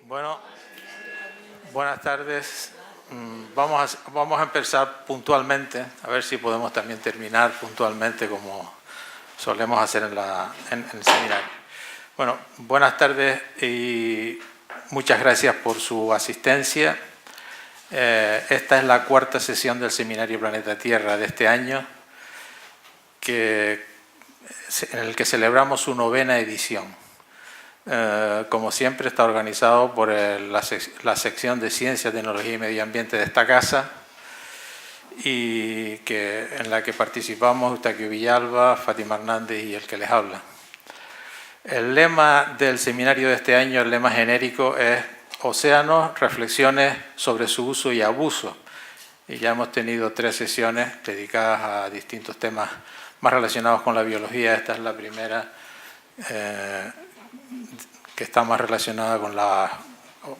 Bueno, buenas tardes. Vamos a empezar puntualmente, a ver si podemos también terminar puntualmente como solemos hacer en el seminario. Bueno, buenas tardes y muchas gracias por su asistencia. Esta es la cuarta sesión del Seminario Planeta Tierra de este año, en el que celebramos su 9ª edición. Como siempre, está organizado por la sección de Ciencia, Tecnología y Medio Ambiente de esta casa, y en la que participamos Eustaquio Villalba, Fátima Hernández y el que les habla. El lema del seminario de este año, el lema genérico, es Océanos, reflexiones sobre su uso y abuso. Y ya hemos tenido 3 sesiones dedicadas a distintos temas más relacionados con la biología. Esta es la primera que está más relacionada con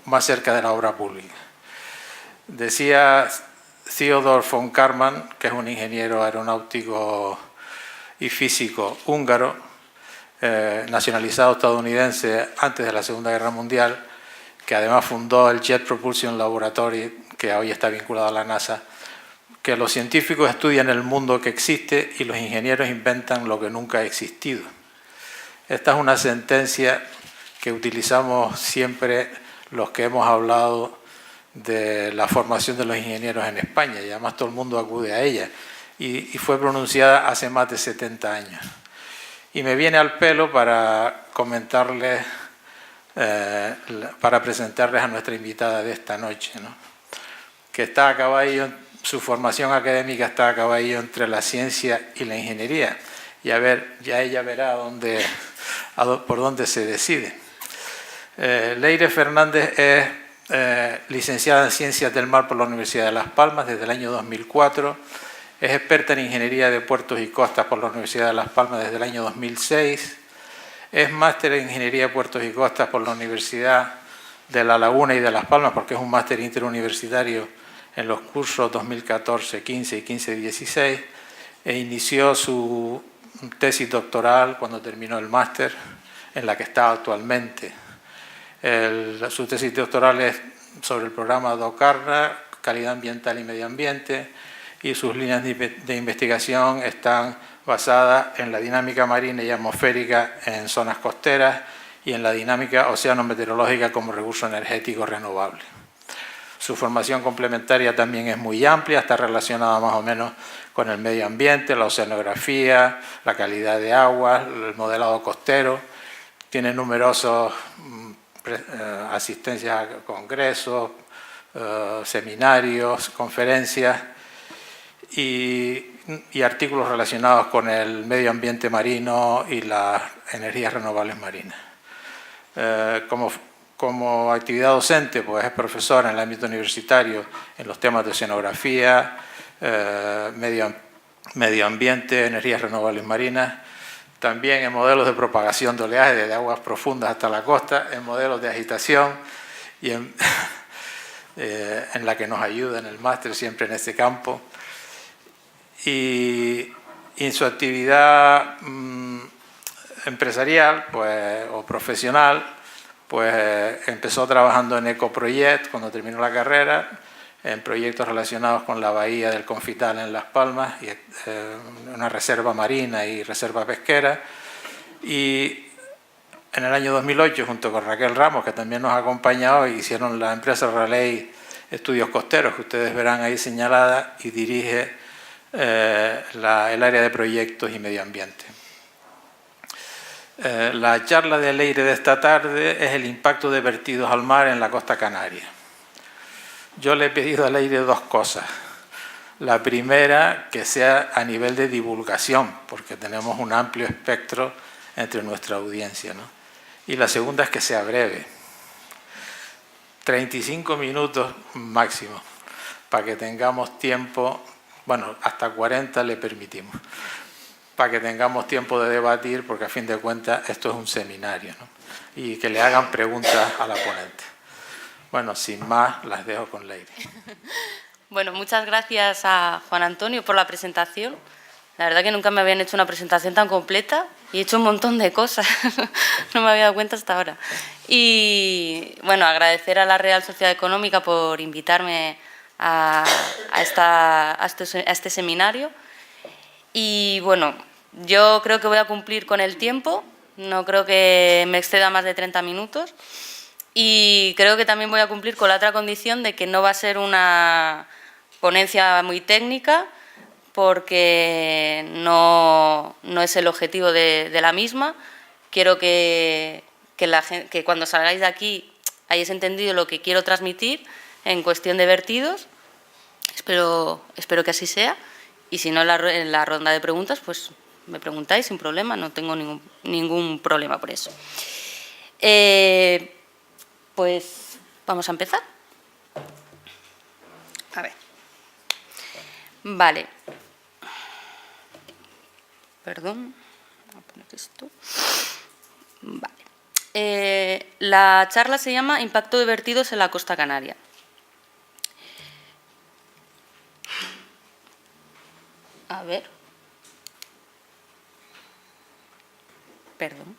más cerca de la obra pública. Decía Theodor von Karman, que es un ingeniero aeronáutico y físico húngaro, nacionalizado estadounidense antes de la Segunda Guerra Mundial, que además fundó el Jet Propulsion Laboratory, que hoy está vinculado a la NASA, que los científicos estudian el mundo que existe y los ingenieros inventan lo que nunca ha existido. Esta es una sentencia que utilizamos siempre los que hemos hablado de la formación de los ingenieros en España, y además todo el mundo acude a ella, y fue pronunciada hace más de 70 años. Y me viene al pelo para comentarles, para presentarles a nuestra invitada de esta noche, ¿no? Que está a caballo, su formación académica está a caballo entre la ciencia y la ingeniería, y a ver, ya ella verá por dónde se decide. Leire Fernández es licenciada en Ciencias del Mar por la Universidad de Las Palmas desde el año 2004, es experta en Ingeniería de Puertos y Costas por la Universidad de Las Palmas desde el año 2006, es máster en Ingeniería de Puertos y Costas por la Universidad de La Laguna y de Las Palmas, porque es un máster interuniversitario en los cursos 2014-15 y 15-16, e inició su tesis doctoral cuando terminó el máster, en la que está actualmente. Su tesis doctoral es sobre el programa DOCARNA, Calidad Ambiental y Medio Ambiente, y sus líneas de investigación están basadas en la dinámica marina y atmosférica en zonas costeras y en la dinámica oceano-meteorológica como recurso energético renovable. Su formación complementaria también es muy amplia, está relacionada más o menos con el medio ambiente, la oceanografía, la calidad de agua, el modelado costero. Tiene numerosos asistencias a congresos, seminarios, conferencias y artículos relacionados con el medio ambiente marino y las energías renovables marinas. Como actividad docente, pues es profesora en el ámbito universitario en los temas de oceanografía, medio ambiente, energías renovables marinas, también en modelos de propagación de oleaje desde aguas profundas hasta la costa, en modelos de agitación y en la que nos ayuda en el máster siempre en este campo. Y en su actividad empresarial o profesional, pues empezó trabajando en Ecoproject cuando terminó la carrera, en proyectos relacionados con la bahía del Confital en Las Palmas, y una reserva marina y reserva pesquera. Y en el año 2008, junto con Raquel Ramos, que también nos ha acompañado, hicieron la empresa Raleigh Estudios Costeros, que ustedes verán ahí señalada, y dirige el área de proyectos y medio ambiente. La charla de Leire de esta tarde es el impacto de vertidos al mar en la costa canaria. Yo le he pedido a Leire 2 cosas. La primera, que sea a nivel de divulgación, porque tenemos un amplio espectro entre nuestra audiencia, ¿no? Y la segunda es que sea breve. 35 minutos máximo, para que tengamos tiempo, bueno, hasta 40 le permitimos, para que tengamos tiempo de debatir, porque a fin de cuentas esto es un seminario, ¿no? Y que le hagan preguntas a la ponente. Bueno, sin más, las dejo con Leire. Bueno, muchas gracias a Juan Antonio por la presentación. La verdad que nunca me habían hecho una presentación tan completa y he hecho un montón de cosas, no me había dado cuenta hasta ahora. Y bueno, agradecer a la Real Sociedad Económica por invitarme a este seminario. Y bueno, yo creo que voy a cumplir con el tiempo, no creo que me exceda más de 30 minutos. Y creo que también voy a cumplir con la otra condición de que no va a ser una ponencia muy técnica, porque no es el objetivo de la misma. Quiero que cuando salgáis de aquí hayáis entendido lo que quiero transmitir en cuestión de vertidos. Espero que así sea. Y si no, en la ronda de preguntas, pues me preguntáis sin problema, no tengo ningún problema por eso. Pues vamos a empezar. A ver. Vale. Perdón. Voy a poner esto. Vale. La charla se llama Impacto de vertidos en la costa canaria. A ver. Perdón.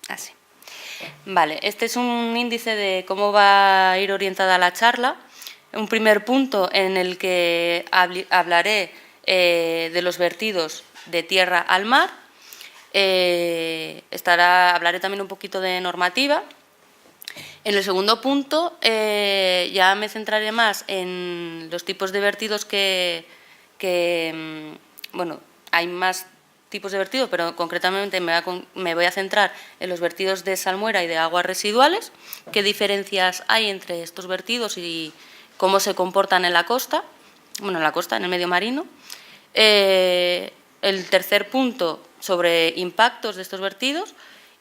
Así. Vale, este es un índice de cómo va a ir orientada la charla. Un primer punto en el que hablaré de los vertidos de tierra al mar. Hablaré también un poquito de normativa. En el segundo punto ya me centraré más en los tipos de vertidos bueno, hay más tipos de vertido, pero concretamente me voy a centrar en los vertidos de salmuera y de aguas residuales. ¿Qué diferencias hay entre estos vertidos y cómo se comportan en la costa? Bueno, en la costa, en el medio marino. El tercer punto, sobre impactos de estos vertidos.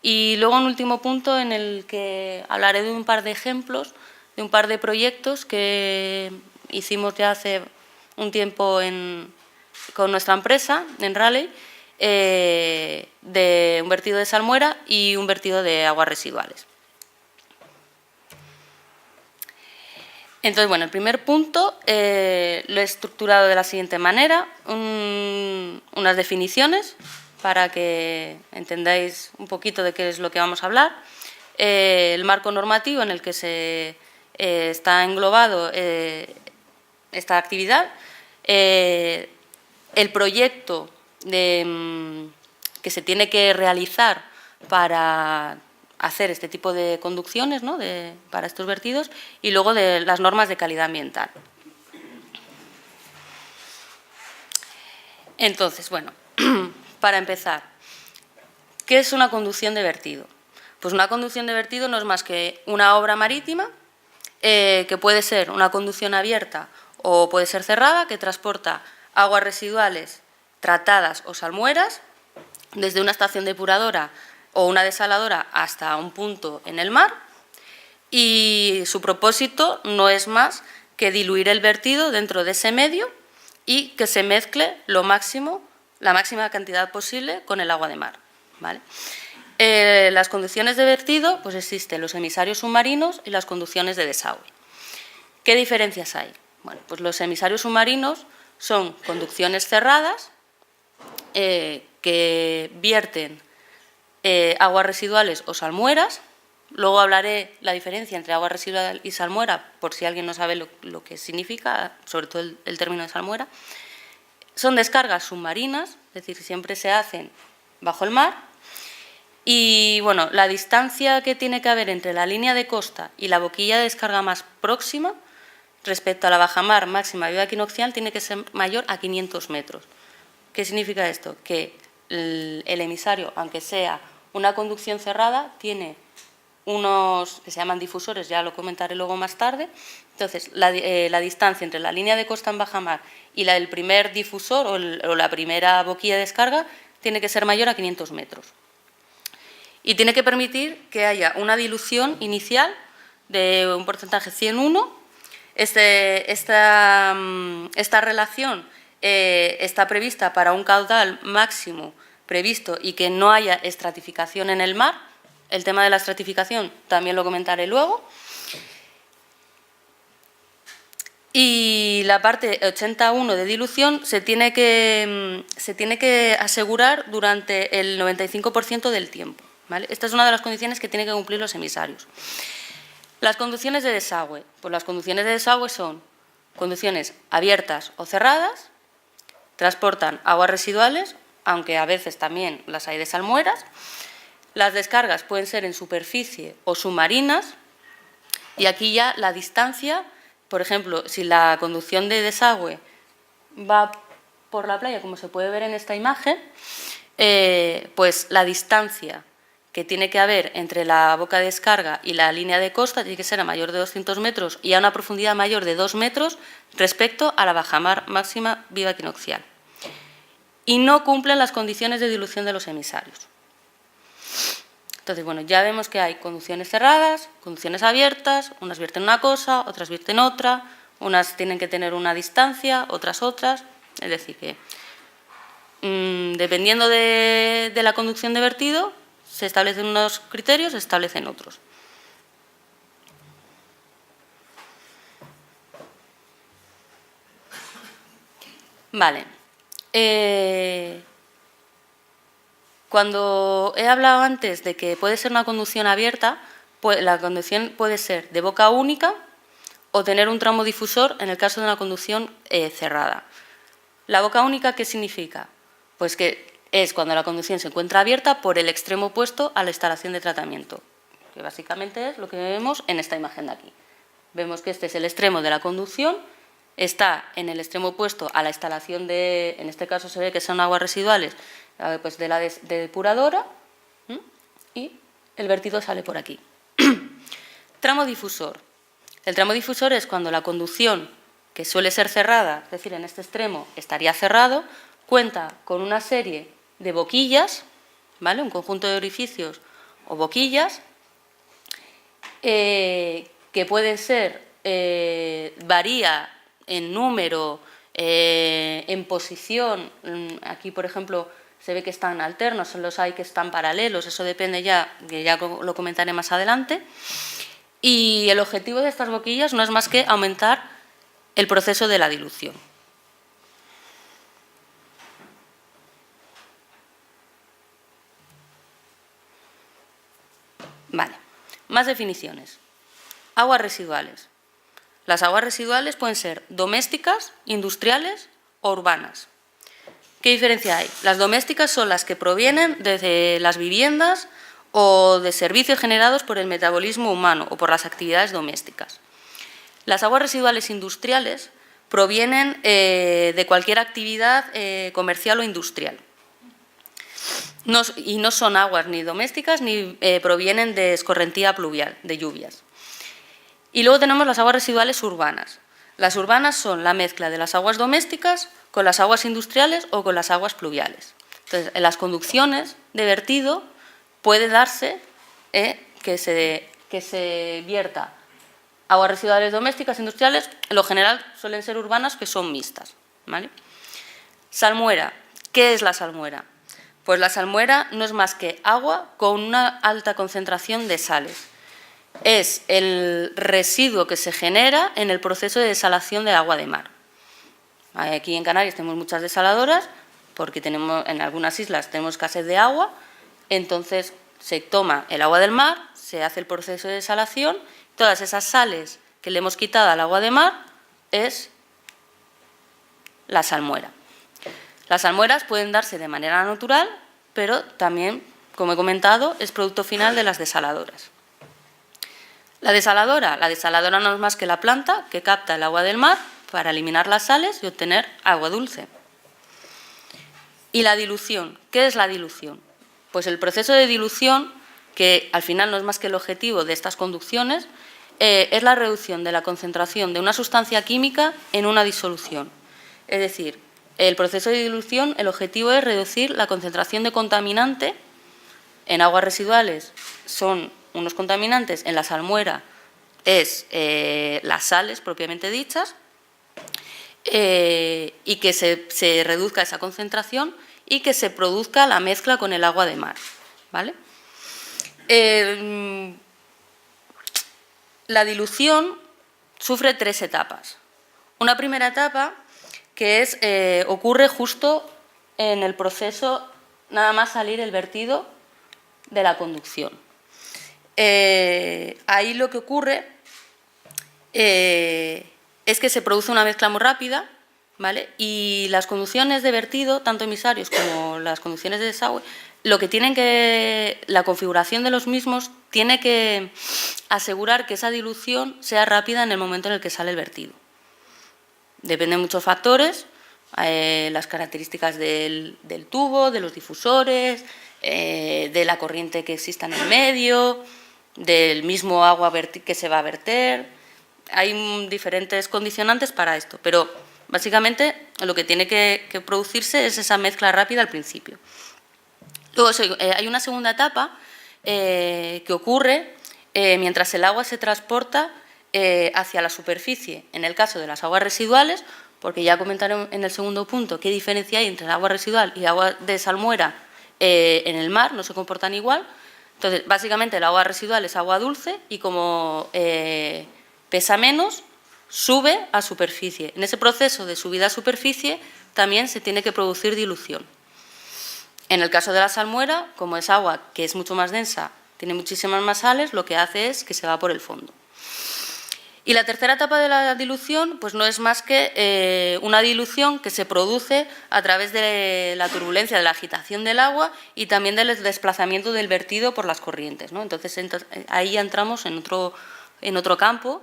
Y luego un último punto en el que hablaré de un par de ejemplos, de un par de proyectos que hicimos ya hace un tiempo con nuestra empresa, en Raleigh, de un vertido de salmuera y un vertido de aguas residuales. Entonces, bueno, el primer punto lo he estructurado de la siguiente manera, unas definiciones para que entendáis un poquito de qué es lo que vamos a hablar, el marco normativo en el que está englobado esta actividad, el proyecto que se tiene que realizar para hacer este tipo de conducciones, ¿no? Para estos vertidos, y luego de las normas de calidad ambiental. Entonces, bueno, para empezar, ¿qué es una conducción de vertido? Pues una conducción de vertido no es más que una obra marítima que puede ser una conducción abierta o puede ser cerrada, que transporta aguas residuales tratadas o salmueras desde una estación depuradora o una desaladora hasta un punto en el mar, y su propósito no es más que diluir el vertido dentro de ese medio y que se mezcle la máxima cantidad posible con el agua de mar, ¿vale? Las conducciones de vertido, pues existen los emisarios submarinos y las conducciones de desagüe. ¿Qué diferencias hay? Bueno, pues los emisarios submarinos son conducciones cerradas que vierten aguas residuales o salmueras. Luego hablaré la diferencia entre agua residual y salmuera, por si alguien no sabe lo que significa, sobre todo el término de salmuera. Son descargas submarinas, es decir, siempre se hacen bajo el mar. Y bueno, la distancia que tiene que haber entre la línea de costa y la boquilla de descarga más próxima respecto a la bajamar máxima de vida equinoccial tiene que ser mayor a 500 metros. ¿Qué significa esto? Que el emisario, aunque sea una conducción cerrada, tiene unos que se llaman difusores, ya lo comentaré luego más tarde. Entonces, la distancia entre la línea de costa en bajamar y la del primer difusor o la primera boquilla de descarga tiene que ser mayor a 500 metros. Y tiene que permitir que haya una dilución inicial de un porcentaje 100:1. Esta relación está prevista para un caudal máximo previsto y que no haya estratificación en el mar. El tema de la estratificación también lo comentaré luego. Y la parte 81 de dilución se tiene que asegurar durante el 95% del tiempo, ¿vale? Esta es una de las condiciones que tienen que cumplir los emisarios. Las conducciones de desagüe. Pues las conducciones de desagüe son conducciones abiertas o cerradas, transportan aguas residuales, aunque a veces también las hay de salmueras. Las descargas pueden ser en superficie o submarinas, y aquí ya la distancia, por ejemplo, si la conducción de desagüe va por la playa, como se puede ver en esta imagen, pues la distancia que tiene que haber entre la boca de descarga y la línea de costa tiene que ser a mayor de 200 metros y a una profundidad mayor de 2 metros respecto a la bajamar máxima viva equinoccial. Y no cumplen las condiciones de dilución de los emisarios. Entonces, bueno, ya vemos que hay conducciones cerradas, conducciones abiertas, unas vierten una cosa, otras vierten otra, unas tienen que tener una distancia, otras. Es decir, que dependiendo de la conducción de vertido, se establecen unos criterios, se establecen otros. Vale. Cuando he hablado antes de que puede ser una conducción abierta, pues la conducción puede ser de boca única o tener un tramo difusor en el caso de una conducción cerrada. ¿La boca única qué significa? Pues que es cuando la conducción se encuentra abierta por el extremo opuesto a la instalación de tratamiento, que básicamente es lo que vemos en esta imagen de aquí. Vemos que este es el extremo de la conducción, está en el extremo opuesto a la instalación de, en este caso se ve que son aguas residuales, pues de la depuradora, y el vertido sale por aquí. Tramo difusor. El tramo difusor es cuando la conducción, que suele ser cerrada, es decir, en este extremo estaría cerrado, cuenta con una serie de boquillas, ¿vale? Un conjunto de orificios o boquillas, que pueden ser, varía en número, en posición. Aquí, por ejemplo, se ve que están alternos, los hay que están paralelos, eso depende ya, que ya lo comentaré más adelante. Y el objetivo de estas boquillas no es más que aumentar el proceso de la dilución. Vale, más definiciones. Aguas residuales. Las aguas residuales pueden ser domésticas, industriales o urbanas. ¿Qué diferencia hay? Las domésticas son las que provienen de las viviendas o de servicios generados por el metabolismo humano o por las actividades domésticas. Las aguas residuales industriales provienen de cualquier actividad comercial o industrial. Y no son aguas ni domésticas ni provienen de escorrentía pluvial, de lluvias. Y luego tenemos las aguas residuales urbanas. Las urbanas son la mezcla de las aguas domésticas con las aguas industriales o con las aguas pluviales. Entonces, en las conducciones de vertido puede darse que se vierta aguas residuales domésticas, industriales, en lo general suelen ser urbanas, que son mixtas, ¿vale? Salmuera. ¿Qué es la salmuera? Pues la salmuera no es más que agua con una alta concentración de sales. Es el residuo que se genera en el proceso de desalación del agua de mar. Aquí en Canarias tenemos muchas desaladoras, porque en algunas islas tenemos escasez de agua, entonces se toma el agua del mar, se hace el proceso de desalación, todas esas sales que le hemos quitado al agua de mar es la salmuera. Las salmueras pueden darse de manera natural, pero también, como he comentado, es producto final de las desaladoras. La desaladora no es más que la planta que capta el agua del mar para eliminar las sales y obtener agua dulce. Y la dilución. ¿Qué es la dilución? Pues el proceso de dilución, que al final no es más que el objetivo de estas conducciones, es la reducción de la concentración de una sustancia química en una disolución. Es decir, el proceso de dilución, el objetivo es reducir la concentración de contaminante. En aguas residuales son unos contaminantes, en la salmuera es las sales propiamente dichas, y que se reduzca esa concentración y que se produzca la mezcla con el agua de mar, ¿vale? La dilución sufre 3 etapas. Una primera etapa que es, ocurre justo en el proceso nada más salir el vertido de la conducción. Ahí lo que ocurre es que se produce una mezcla muy rápida, ¿vale? Y las conducciones de vertido, tanto emisarios como las conducciones de desagüe, lo que tienen que, la configuración de los mismos tiene que asegurar que esa dilución sea rápida en el momento en el que sale el vertido. Depende de muchos factores, las características del tubo, de los difusores, de la corriente que exista en el medio, del mismo agua que se va a verter. Hay diferentes condicionantes para esto, pero básicamente lo que tiene que producirse es esa mezcla rápida al principio. Luego hay una segunda etapa que ocurre mientras el agua se transporta hacia la superficie, en el caso de las aguas residuales, porque ya comentaré en el segundo punto qué diferencia hay entre el agua residual y el agua de salmuera en el mar, no se comportan igual. Entonces, básicamente el agua residual es agua dulce y como pesa menos, sube a superficie. En ese proceso de subida a superficie también se tiene que producir dilución. En el caso de la salmuera, como es agua que es mucho más densa, tiene muchísimas más sales, lo que hace es que se va por el fondo. Y la tercera etapa de la dilución pues no es más que una dilución que se produce a través de la turbulencia, de la agitación del agua y también del desplazamiento del vertido por las corrientes, ¿no? Entonces ahí ya entramos en otro campo,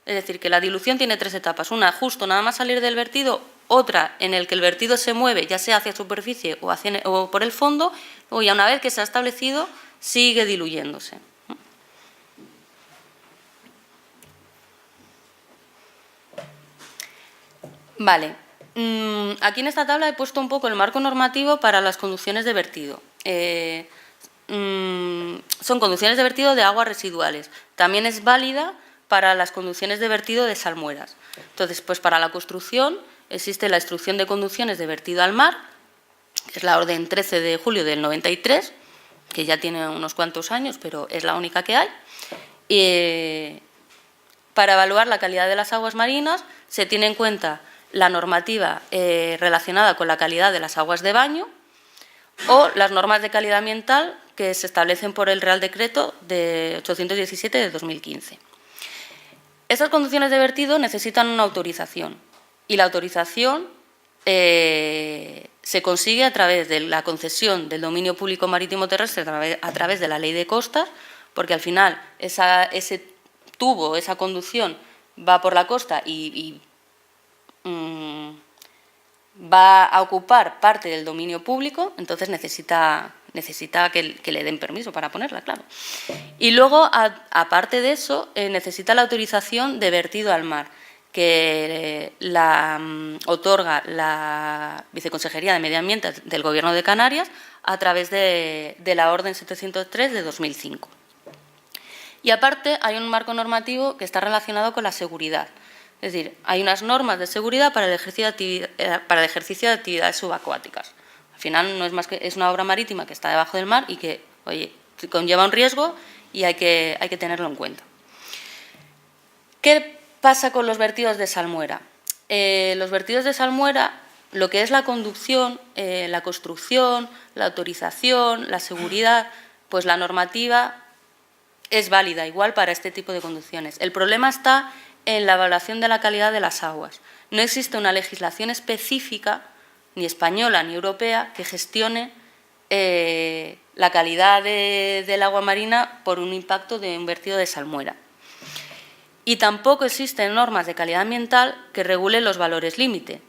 es decir, que la dilución tiene tres etapas. Una, justo nada más salir del vertido, otra en el que el vertido se mueve, ya sea hacia superficie o por el fondo, o ya una vez que se ha establecido, sigue diluyéndose. Vale, aquí en esta tabla he puesto un poco el marco normativo para las conducciones de vertido. Son conducciones de vertido de aguas residuales. También es válida para las conducciones de vertido de salmueras. Entonces, pues para la construcción existe la Instrucción de Conducciones de Vertido al Mar, que es la orden 13 de julio del 93, que ya tiene unos cuantos años, pero es la única que hay. Para evaluar la calidad de las aguas marinas se tiene en cuenta la normativa relacionada con la calidad de las aguas de baño o las normas de calidad ambiental que se establecen por el Real Decreto de 817 de 2015. Estas conducciones de vertido necesitan una autorización y la autorización se consigue a través de la concesión del dominio público marítimo terrestre a través de la Ley de Costas, porque al final ese tubo, esa conducción va por la costa y va a ocupar parte del dominio público, entonces necesita que le den permiso para ponerla, claro. Y luego, aparte de eso, necesita la autorización de vertido al mar, que la otorga la Viceconsejería de Medio Ambiente del Gobierno de Canarias a través de la Orden 703 de 2005. Y aparte hay un marco normativo que está relacionado con la seguridad. Es decir, hay unas normas de seguridad para el ejercicio de actividades subacuáticas. Al final no es más que es una obra marítima que está debajo del mar y que, oye, conlleva un riesgo y hay que tenerlo en cuenta. ¿Qué pasa con los vertidos de salmuera? Los vertidos de salmuera, lo que es la conducción, la construcción, la autorización, la seguridad, pues la normativa es válida igual para este tipo de conducciones. El problema está en la evaluación de la calidad de las aguas. No existe una legislación específica, ni española ni europea, que gestione la calidad del agua marina por un impacto de un vertido de salmuera. Y tampoco existen normas de calidad ambiental que regulen los valores límite.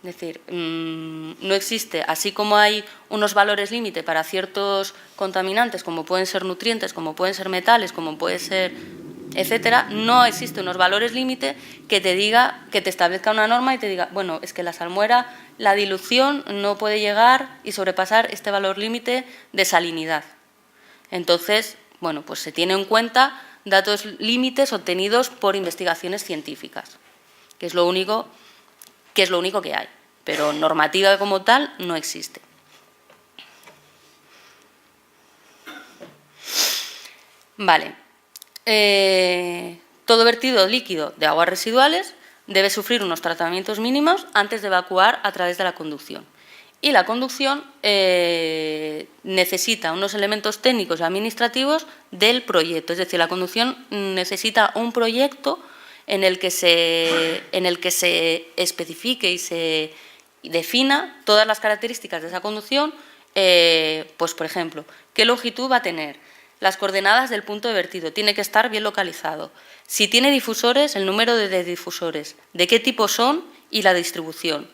Es decir, no existe, así como hay unos valores límite para ciertos contaminantes, como pueden ser nutrientes, como pueden ser metales, como puede ser, etcétera, no existe unos valores límite que te establezca una norma y te diga, bueno, es que la salmuera, la dilución no puede llegar y sobrepasar este valor límite de salinidad. Entonces, bueno, pues se tiene en cuenta datos límites obtenidos por investigaciones científicas, que es lo único que hay, pero normativa como tal no existe. Vale. Todo vertido líquido de aguas residuales debe sufrir unos tratamientos mínimos antes de evacuar a través de la conducción. Y la conducción necesita unos elementos técnicos y administrativos del proyecto. Es decir, la conducción necesita un proyecto en el que se especifique y se defina todas las características de esa conducción. Pues, por ejemplo, ¿qué longitud va a tener? Las coordenadas del punto de vertido, tiene que estar bien localizado. Si tiene difusores, el número de difusores, de qué tipo son y la distribución.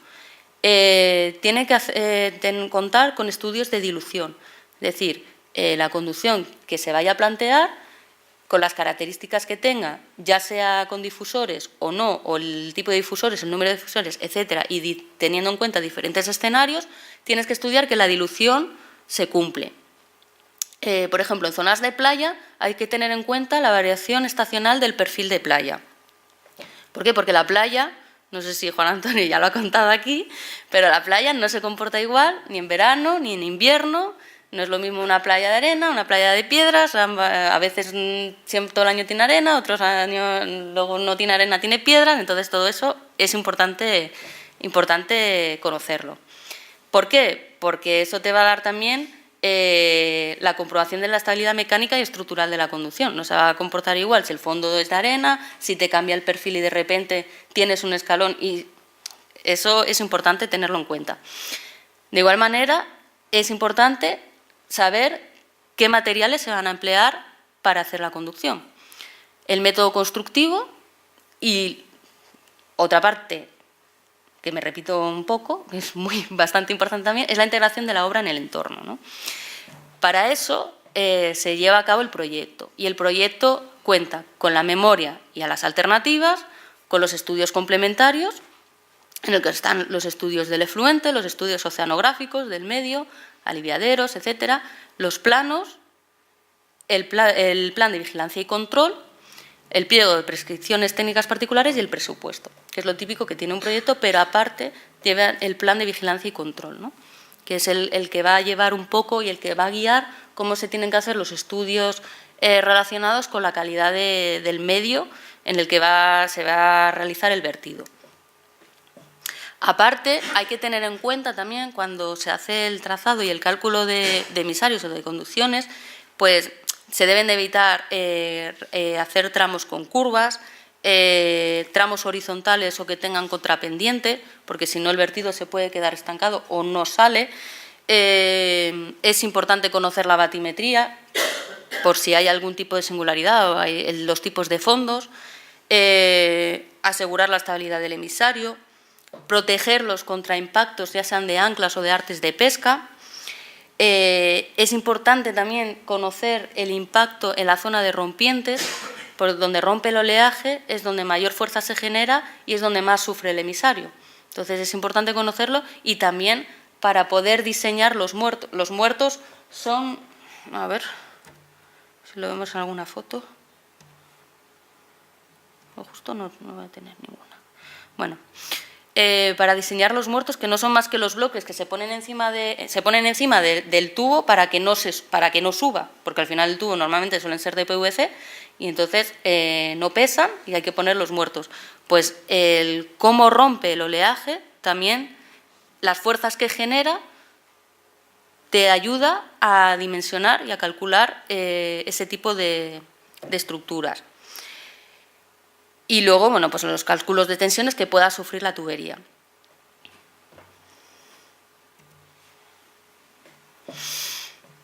Tiene que contar con estudios de dilución, es decir, la conducción que se vaya a plantear, con las características que tenga, ya sea con difusores o no, o el tipo de difusores, el número de difusores, etcétera, y teniendo en cuenta diferentes escenarios, tienes que estudiar que la dilución se cumple. Por ejemplo, en zonas de playa hay que tener en cuenta la variación estacional del perfil de playa. ¿Por qué? Porque la playa, no sé si Juan Antonio ya lo ha contado aquí, pero la playa no se comporta igual ni en verano ni en invierno. No es lo mismo una playa de arena, una playa de piedras. A veces siempre todo el año tiene arena, otros años luego no tiene arena, tiene piedras. Entonces todo eso es importante conocerlo. ¿Por qué? Porque eso te va a dar también la comprobación de la estabilidad mecánica y estructural de la conducción. No se va a comportar igual si el fondo es de arena, si te cambia el perfil y de repente tienes un escalón, y eso es importante tenerlo en cuenta. De igual manera, es importante saber qué materiales se van a emplear para hacer la conducción. El método constructivo y otra parte, que me repito un poco, que es bastante importante también, es la integración de la obra en el entorno, ¿no? Para eso se lleva a cabo el proyecto, y el proyecto cuenta con la memoria y a las alternativas, con los estudios complementarios, en el que están los estudios del efluente, los estudios oceanográficos del medio, aliviaderos, etcétera, los planos, el plan de vigilancia y control, el pliego de prescripciones técnicas particulares y el presupuesto, que es lo típico que tiene un proyecto, pero aparte lleva el plan de vigilancia y control, ¿no? Que es el que va a llevar un poco y el que va a guiar cómo se tienen que hacer los estudios relacionados con la calidad del medio en el que se va a realizar el vertido. Aparte, hay que tener en cuenta también, cuando se hace el trazado y el cálculo de emisarios o de conducciones, pues se deben de evitar hacer tramos con curvas, tramos horizontales o que tengan contrapendiente, porque si no el vertido se puede quedar estancado o no sale. Es importante conocer la batimetría, por si hay algún tipo de singularidad o los tipos de fondos, asegurar la estabilidad del emisario, protegerlos contra impactos, ya sean de anclas o de artes de pesca. Es importante también conocer el impacto en la zona de rompientes, por donde rompe el oleaje es donde mayor fuerza se genera y es donde más sufre el emisario. Entonces es importante conocerlo, y también para poder diseñar los muertos. Los muertos son, a ver si lo vemos en alguna foto, o justo no voy a tener ninguna. Bueno, para diseñar los muertos, que no son más que los bloques que se ponen encima del tubo para que no suba, porque al final el tubo normalmente suelen ser de PVC y entonces no pesan y hay que poner los muertos. Pues cómo rompe el oleaje, también las fuerzas que genera, te ayuda a dimensionar y a calcular ese tipo de estructuras. Y luego, bueno, pues los cálculos de tensiones que pueda sufrir la tubería.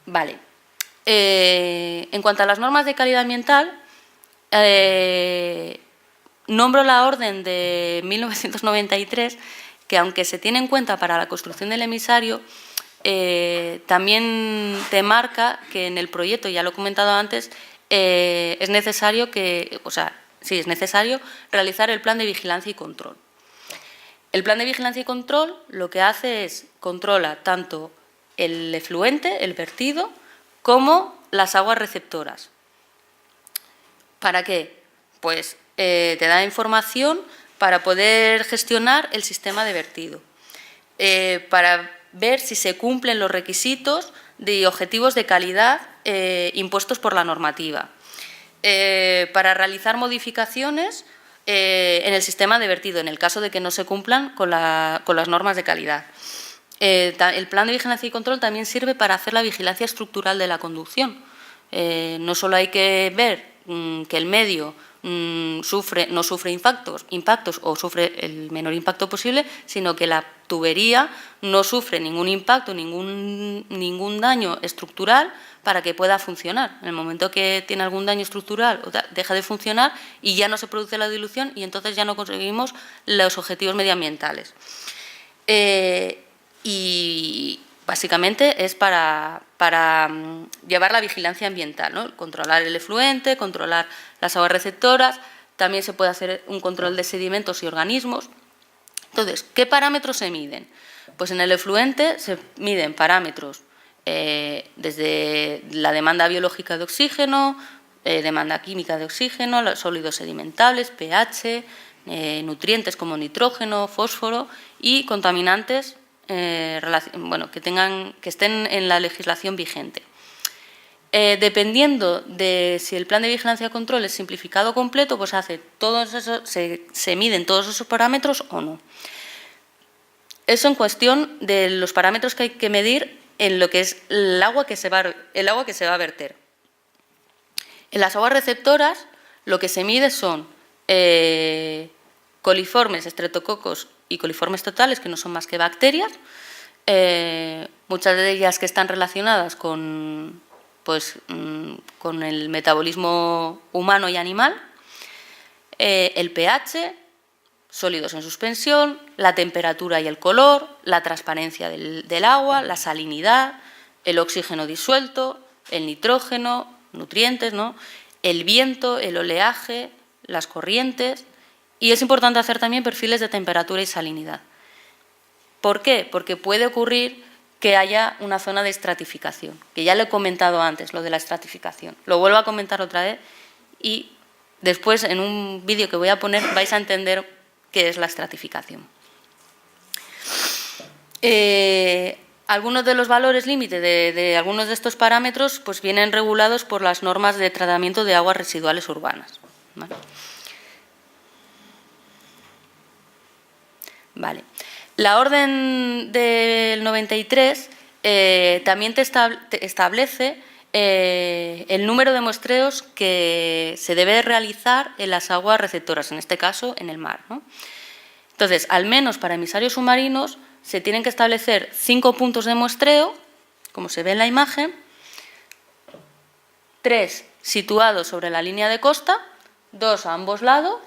Vale. En cuanto a las normas de calidad ambiental, nombro la orden de 1993, que aunque se tiene en cuenta para la construcción del emisario, también te marca que en el proyecto, ya lo he comentado antes, es necesario es necesario realizar el plan de vigilancia y control. El plan de vigilancia y control lo que hace es controla tanto el efluente, el vertido, como las aguas receptoras. ¿Para qué? Pues te da información para poder gestionar el sistema de vertido, para ver si se cumplen los requisitos de objetivos de calidad impuestos por la normativa, para realizar modificaciones en el sistema de vertido, en el caso de que no se cumplan con las normas de calidad. El plan de vigilancia y control también sirve para hacer la vigilancia estructural de la conducción. No solo hay que ver que el medio no sufre impactos o sufre el menor impacto posible, sino que la tubería no sufre ningún impacto, ningún daño estructural para que pueda funcionar. En el momento que tiene algún daño estructural, deja de funcionar y ya no se produce la dilución y entonces ya no conseguimos los objetivos medioambientales. Y básicamente es para llevar la vigilancia ambiental, ¿no? Controlar el efluente, controlar las aguas receptoras, también se puede hacer un control de sedimentos y organismos. Entonces, ¿qué parámetros se miden? Pues en el efluente se miden parámetros desde la demanda biológica de oxígeno, demanda química de oxígeno, los sólidos sedimentables, pH, nutrientes como nitrógeno, fósforo y contaminantes que estén en la legislación vigente. Dependiendo de si el plan de vigilancia y control es simplificado o completo, pues se miden todos esos parámetros o no. Eso en cuestión de los parámetros que hay que medir en lo que es el agua que se va a verter. En las aguas receptoras lo que se mide son coliformes, estreptococos y coliformes totales, que no son más que bacterias, muchas de ellas que están relacionadas con el metabolismo humano y animal, el pH, sólidos en suspensión, la temperatura y el color, la transparencia del agua, la salinidad, el oxígeno disuelto, el nitrógeno, nutrientes, ¿no?, el viento, el oleaje, las corrientes. Y es importante hacer también perfiles de temperatura y salinidad. ¿Por qué? Porque puede ocurrir que haya una zona de estratificación, que ya lo he comentado antes, lo de la estratificación. Lo vuelvo a comentar otra vez y después en un vídeo que voy a poner vais a entender qué es la estratificación. Algunos de los valores límite de algunos de estos parámetros pues vienen regulados por las normas de tratamiento de aguas residuales urbanas. Vale. La orden del 93 también te establece el número de muestreos que se debe realizar en las aguas receptoras, en este caso en el mar, ¿no? Entonces, al menos para emisarios submarinos se tienen que establecer 5 puntos de muestreo, como se ve en la imagen, 3 situados sobre la línea de costa, 2 a ambos lados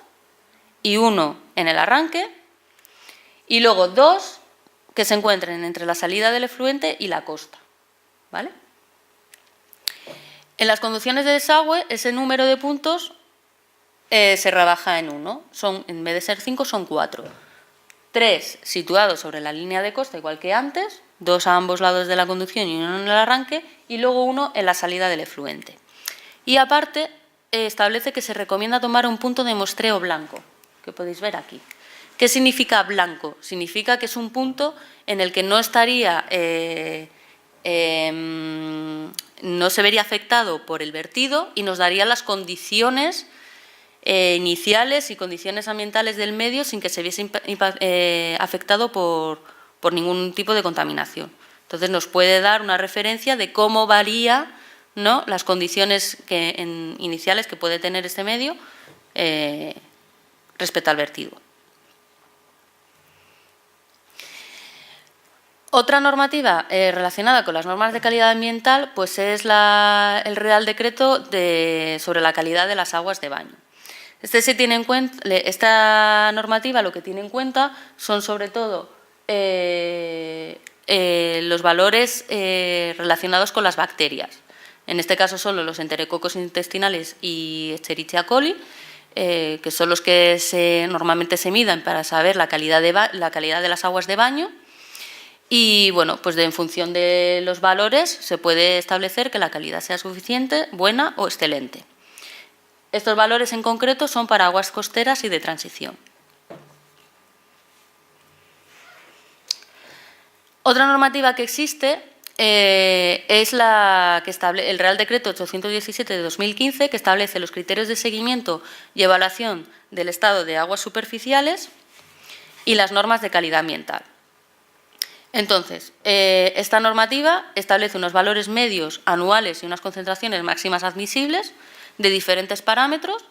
y 1 en el arranque, y luego 2 que se encuentren entre la salida del efluente y la costa, ¿vale? En las conducciones de desagüe, ese número de puntos se rebaja en 1. En vez de ser 5, son 4. 3 situados sobre la línea de costa, igual que antes, 2 a ambos lados de la conducción y 1 en el arranque, y luego 1 en la salida del efluente. Y aparte, establece que se recomienda tomar un punto de muestreo blanco, que podéis ver aquí. ¿Qué significa blanco? Significa que es un punto en el que no estaría, no se vería afectado por el vertido y nos daría las condiciones iniciales y condiciones ambientales del medio sin que se viese afectado por ningún tipo de contaminación. Entonces nos puede dar una referencia de cómo varía, ¿no?, las condiciones iniciales que puede tener este medio respecto al vertido. Otra normativa relacionada con las normas de calidad ambiental pues es el Real Decreto sobre la calidad de las aguas de baño. Esta normativa lo que tiene en cuenta son sobre todo los valores relacionados con las bacterias. En este caso son los enterococos intestinales y Escherichia coli, que son los que normalmente se miden para saber la calidad de las aguas de baño. Y bueno, pues en función de los valores se puede establecer que la calidad sea suficiente, buena o excelente. Estos valores en concreto son para aguas costeras y de transición. Otra normativa que existe es la que establece el Real Decreto 817 de 2015, que establece los criterios de seguimiento y evaluación del estado de aguas superficiales y las normas de calidad ambiental. Entonces, esta normativa establece unos valores medios anuales y unas concentraciones máximas admisibles de diferentes parámetros.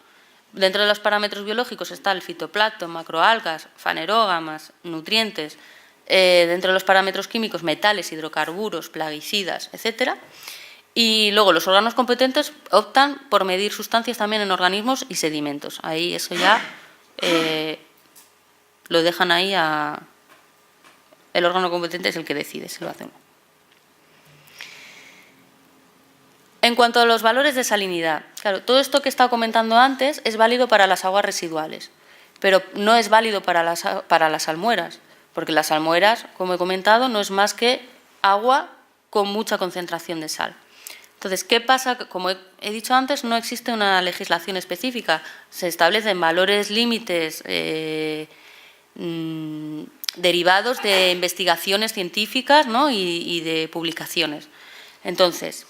Dentro de los parámetros biológicos está el fitoplancton, macroalgas, fanerógamas, nutrientes. Dentro de los parámetros químicos, metales, hidrocarburos, plaguicidas, etcétera. Y luego los órganos competentes optan por medir sustancias también en organismos y sedimentos. Ahí eso ya lo dejan ahí a... El órgano competente es el que decide si lo hace o no. En cuanto a los valores de salinidad, claro, todo esto que he estado comentando antes es válido para las aguas residuales, pero no es válido para las salmueras, porque las salmueras, como he comentado, no es más que agua con mucha concentración de sal. Entonces, ¿qué pasa? Como he dicho antes, no existe una legislación específica. Se establecen valores límites derivados de investigaciones científicas, ¿no? y de publicaciones. Entonces,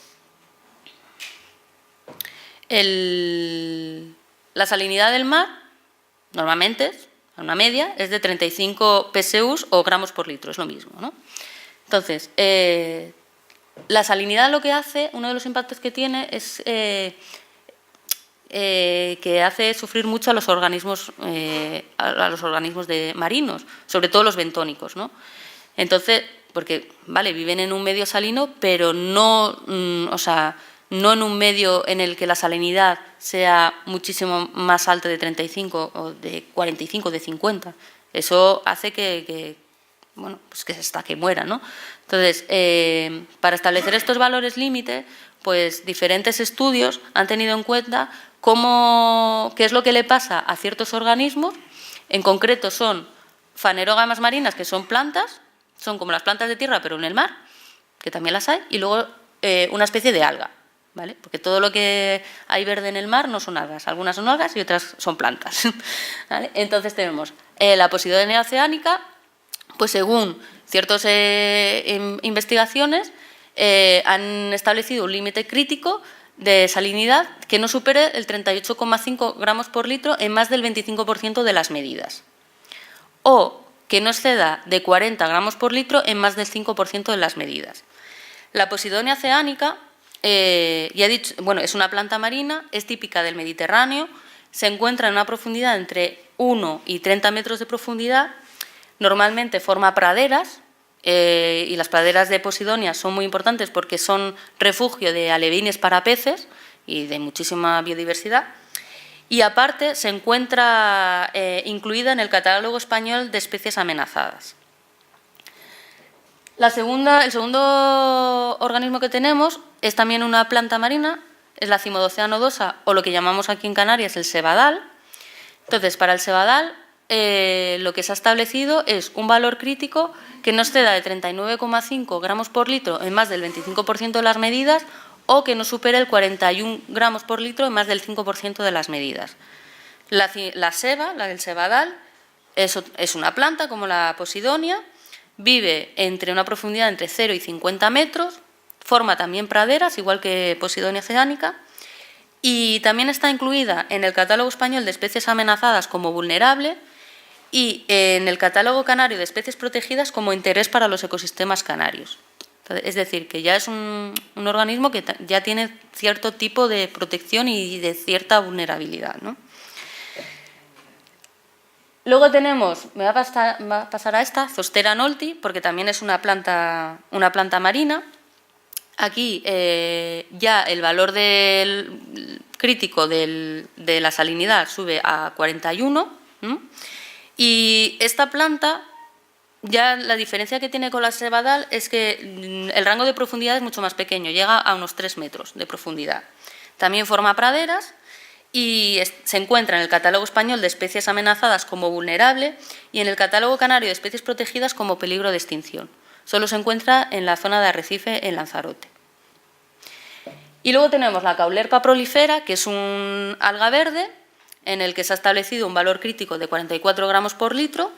la salinidad del mar, normalmente, una media, es de 35 PSUs o gramos por litro, es lo mismo, ¿no? Entonces, la salinidad lo que hace, uno de los impactos que tiene es que hace sufrir mucho a los organismos marinos, sobre todo los bentónicos, ¿no? Entonces, porque, vale, viven en un medio salino, pero no, no en un medio en el que la salinidad sea muchísimo más alta de 35 o de 45, de 50. Eso hace que bueno, pues que hasta que muera, ¿no? Entonces, para establecer estos valores límite, pues diferentes estudios han tenido en cuenta qué es lo que le pasa a ciertos organismos. En concreto son fanerógamas marinas, que son plantas, son como las plantas de tierra, pero en el mar, que también las hay, y luego una especie de alga, ¿vale? Porque todo lo que hay verde en el mar no son algas, algunas son algas y otras son plantas, ¿vale? Entonces tenemos la Posidonia oceanica, pues según ciertas investigaciones han establecido un límite crítico de salinidad que no supere el 38,5 gramos por litro en más del 25% de las medidas, o que no exceda de 40 gramos por litro en más del 5% de las medidas. La Posidonia oceanica, ya he dicho, bueno, es una planta marina, es típica del Mediterráneo, se encuentra en una profundidad entre 1 y 30 metros de profundidad, normalmente forma praderas, y las praderas de Posidonia son muy importantes porque son refugio de alevines para peces y de muchísima biodiversidad. Y aparte se encuentra incluida en el Catálogo Español de Especies Amenazadas. El segundo organismo que tenemos es también una planta marina, es la Cimodocea nodosa, o lo que llamamos aquí en Canarias el sebadal. Entonces, para el sebadal, lo que se ha establecido es un valor crítico que no exceda de 39,5 gramos por litro en más del 25% de las medidas, o que no supere el 41 gramos por litro en más del 5% de las medidas. La seba, la del sebadal, es una planta como la Posidonia, vive entre una profundidad entre 0 y 50 metros, forma también praderas, igual que Posidonia oceanica, y también está incluida en el Catálogo Español de Especies Amenazadas como vulnerable y en el Catálogo Canario de Especies Protegidas como interés para los ecosistemas canarios. Entonces, es decir, que ya es un organismo que ya tiene cierto tipo de protección y de cierta vulnerabilidad, ¿no? Luego tenemos, me va a pasar a esta, Zostera nolti, porque también es una planta marina. Aquí ya el valor crítico de la salinidad sube a 41, ¿no? Y esta planta, ya la diferencia que tiene con la sebadal es que el rango de profundidad es mucho más pequeño, llega a unos 3 metros de profundidad. También forma praderas y se encuentra en el Catálogo Español de Especies Amenazadas como vulnerable y en el Catálogo Canario de Especies Protegidas como peligro de extinción. Solo se encuentra en la zona de arrecife en Lanzarote. Y luego tenemos la Caulerpa prolifera, que es un alga verde en el que se ha establecido un valor crítico de 44 gramos por litro,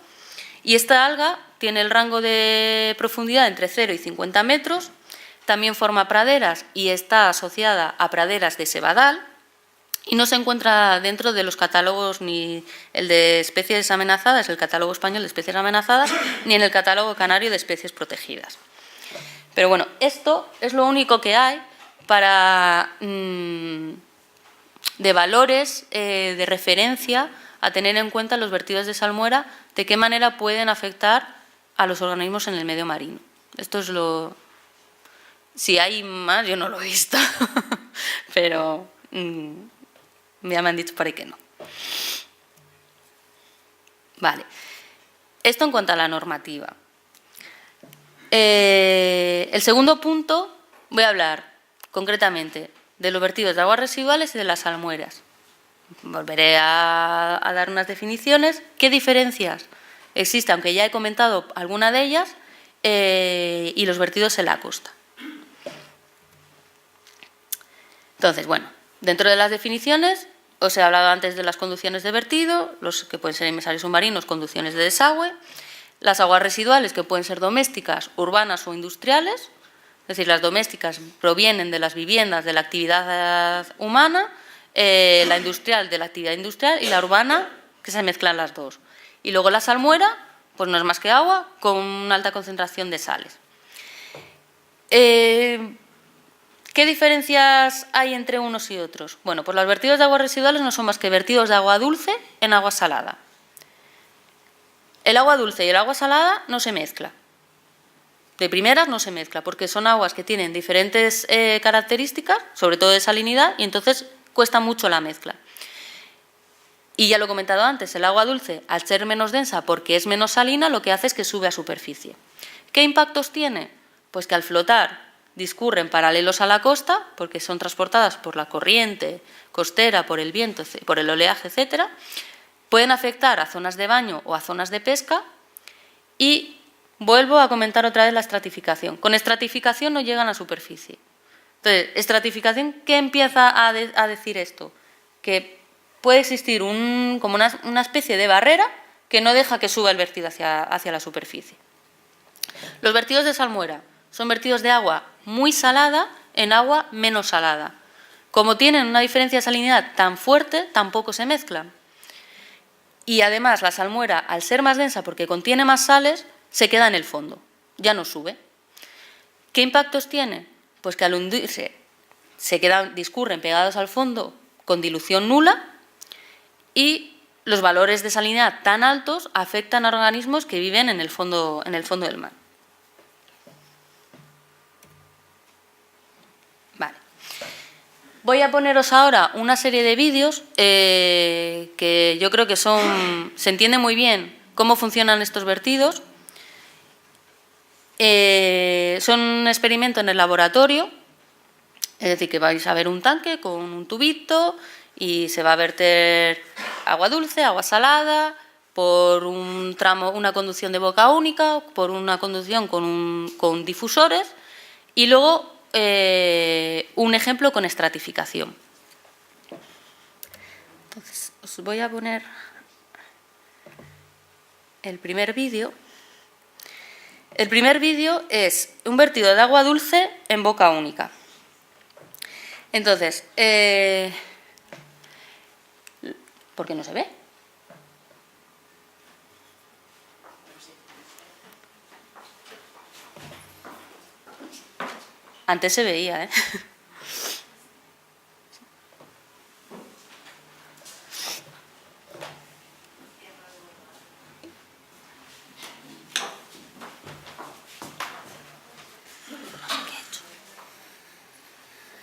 y esta alga tiene el rango de profundidad entre 0 y 50 metros, También forma praderas y está asociada a praderas de sebadal y no se encuentra dentro de los catálogos ni el de especies amenazadas, el catálogo español de especies amenazadas, ni en el catálogo canario de especies protegidas. Pero bueno, esto es lo único que hay para de valores de referencia a tener en cuenta los vertidos de salmuera, de qué manera pueden afectar a los organismos en el medio marino. Esto es lo... Si hay más, yo no lo he visto, pero ya me han dicho por ahí que no. Vale. Esto en cuanto a la normativa. El segundo punto, voy a hablar concretamente de los vertidos de aguas residuales y de las salmueras. Volveré a dar unas definiciones. ¿Qué diferencias existen, aunque ya he comentado alguna de ellas, y los vertidos en la costa? Entonces, bueno, dentro de las definiciones, os he hablado antes de las conducciones de vertido, los que pueden ser emisarios submarinos, conducciones de desagüe, las aguas residuales, que pueden ser domésticas, urbanas o industriales, es decir, las domésticas provienen de las viviendas de la actividad humana, la industrial de la actividad industrial y la urbana, que se mezclan las dos. Y luego la salmuera, pues no es más que agua con una alta concentración de sales. ¿Qué diferencias hay entre unos y otros? Bueno, pues los vertidos de aguas residuales no son más que vertidos de agua dulce en agua salada. El agua dulce y el agua salada no se mezcla. De primeras no se mezcla, porque son aguas que tienen diferentes características, sobre todo de salinidad, y entonces cuesta mucho la mezcla. Y ya lo he comentado antes, el agua dulce, al ser menos densa porque es menos salina, lo que hace es que sube a superficie. ¿Qué impactos tiene? Pues que al flotar discurren paralelos a la costa, porque son transportadas por la corriente costera, por el viento, por el oleaje, etcétera. Pueden afectar a zonas de baño o a zonas de pesca. Y vuelvo a comentar otra vez la estratificación. Con estratificación no llegan a superficie. Entonces, estratificación, ¿qué empieza a decir esto? Que puede existir como una especie de barrera que no deja que suba el vertido hacia la superficie. Los vertidos de salmuera son vertidos de agua muy salada en agua menos salada. Como tienen una diferencia de salinidad tan fuerte, tampoco se mezclan. Y además la salmuera, al ser más densa porque contiene más sales, se queda en el fondo, ya no sube. ¿Qué impactos tiene? Pues que al hundirse discurren pegados al fondo con dilución nula y los valores de salinidad tan altos afectan a organismos que viven en el fondo del mar. Vale. Voy a poneros ahora una serie de vídeos que yo creo que se entiende muy bien cómo funcionan estos vertidos. Son un experimento en el laboratorio, es decir, que vais a ver un tanque con un tubito y se va a verter agua dulce, agua salada, por un tramo, una conducción de boca única, por una conducción con difusores y luego un ejemplo con estratificación. Entonces, os voy a poner el primer vídeo. El primer vídeo es un vertido de agua dulce en boca única. Entonces, ¿por qué no se ve? Antes se veía, ¿eh?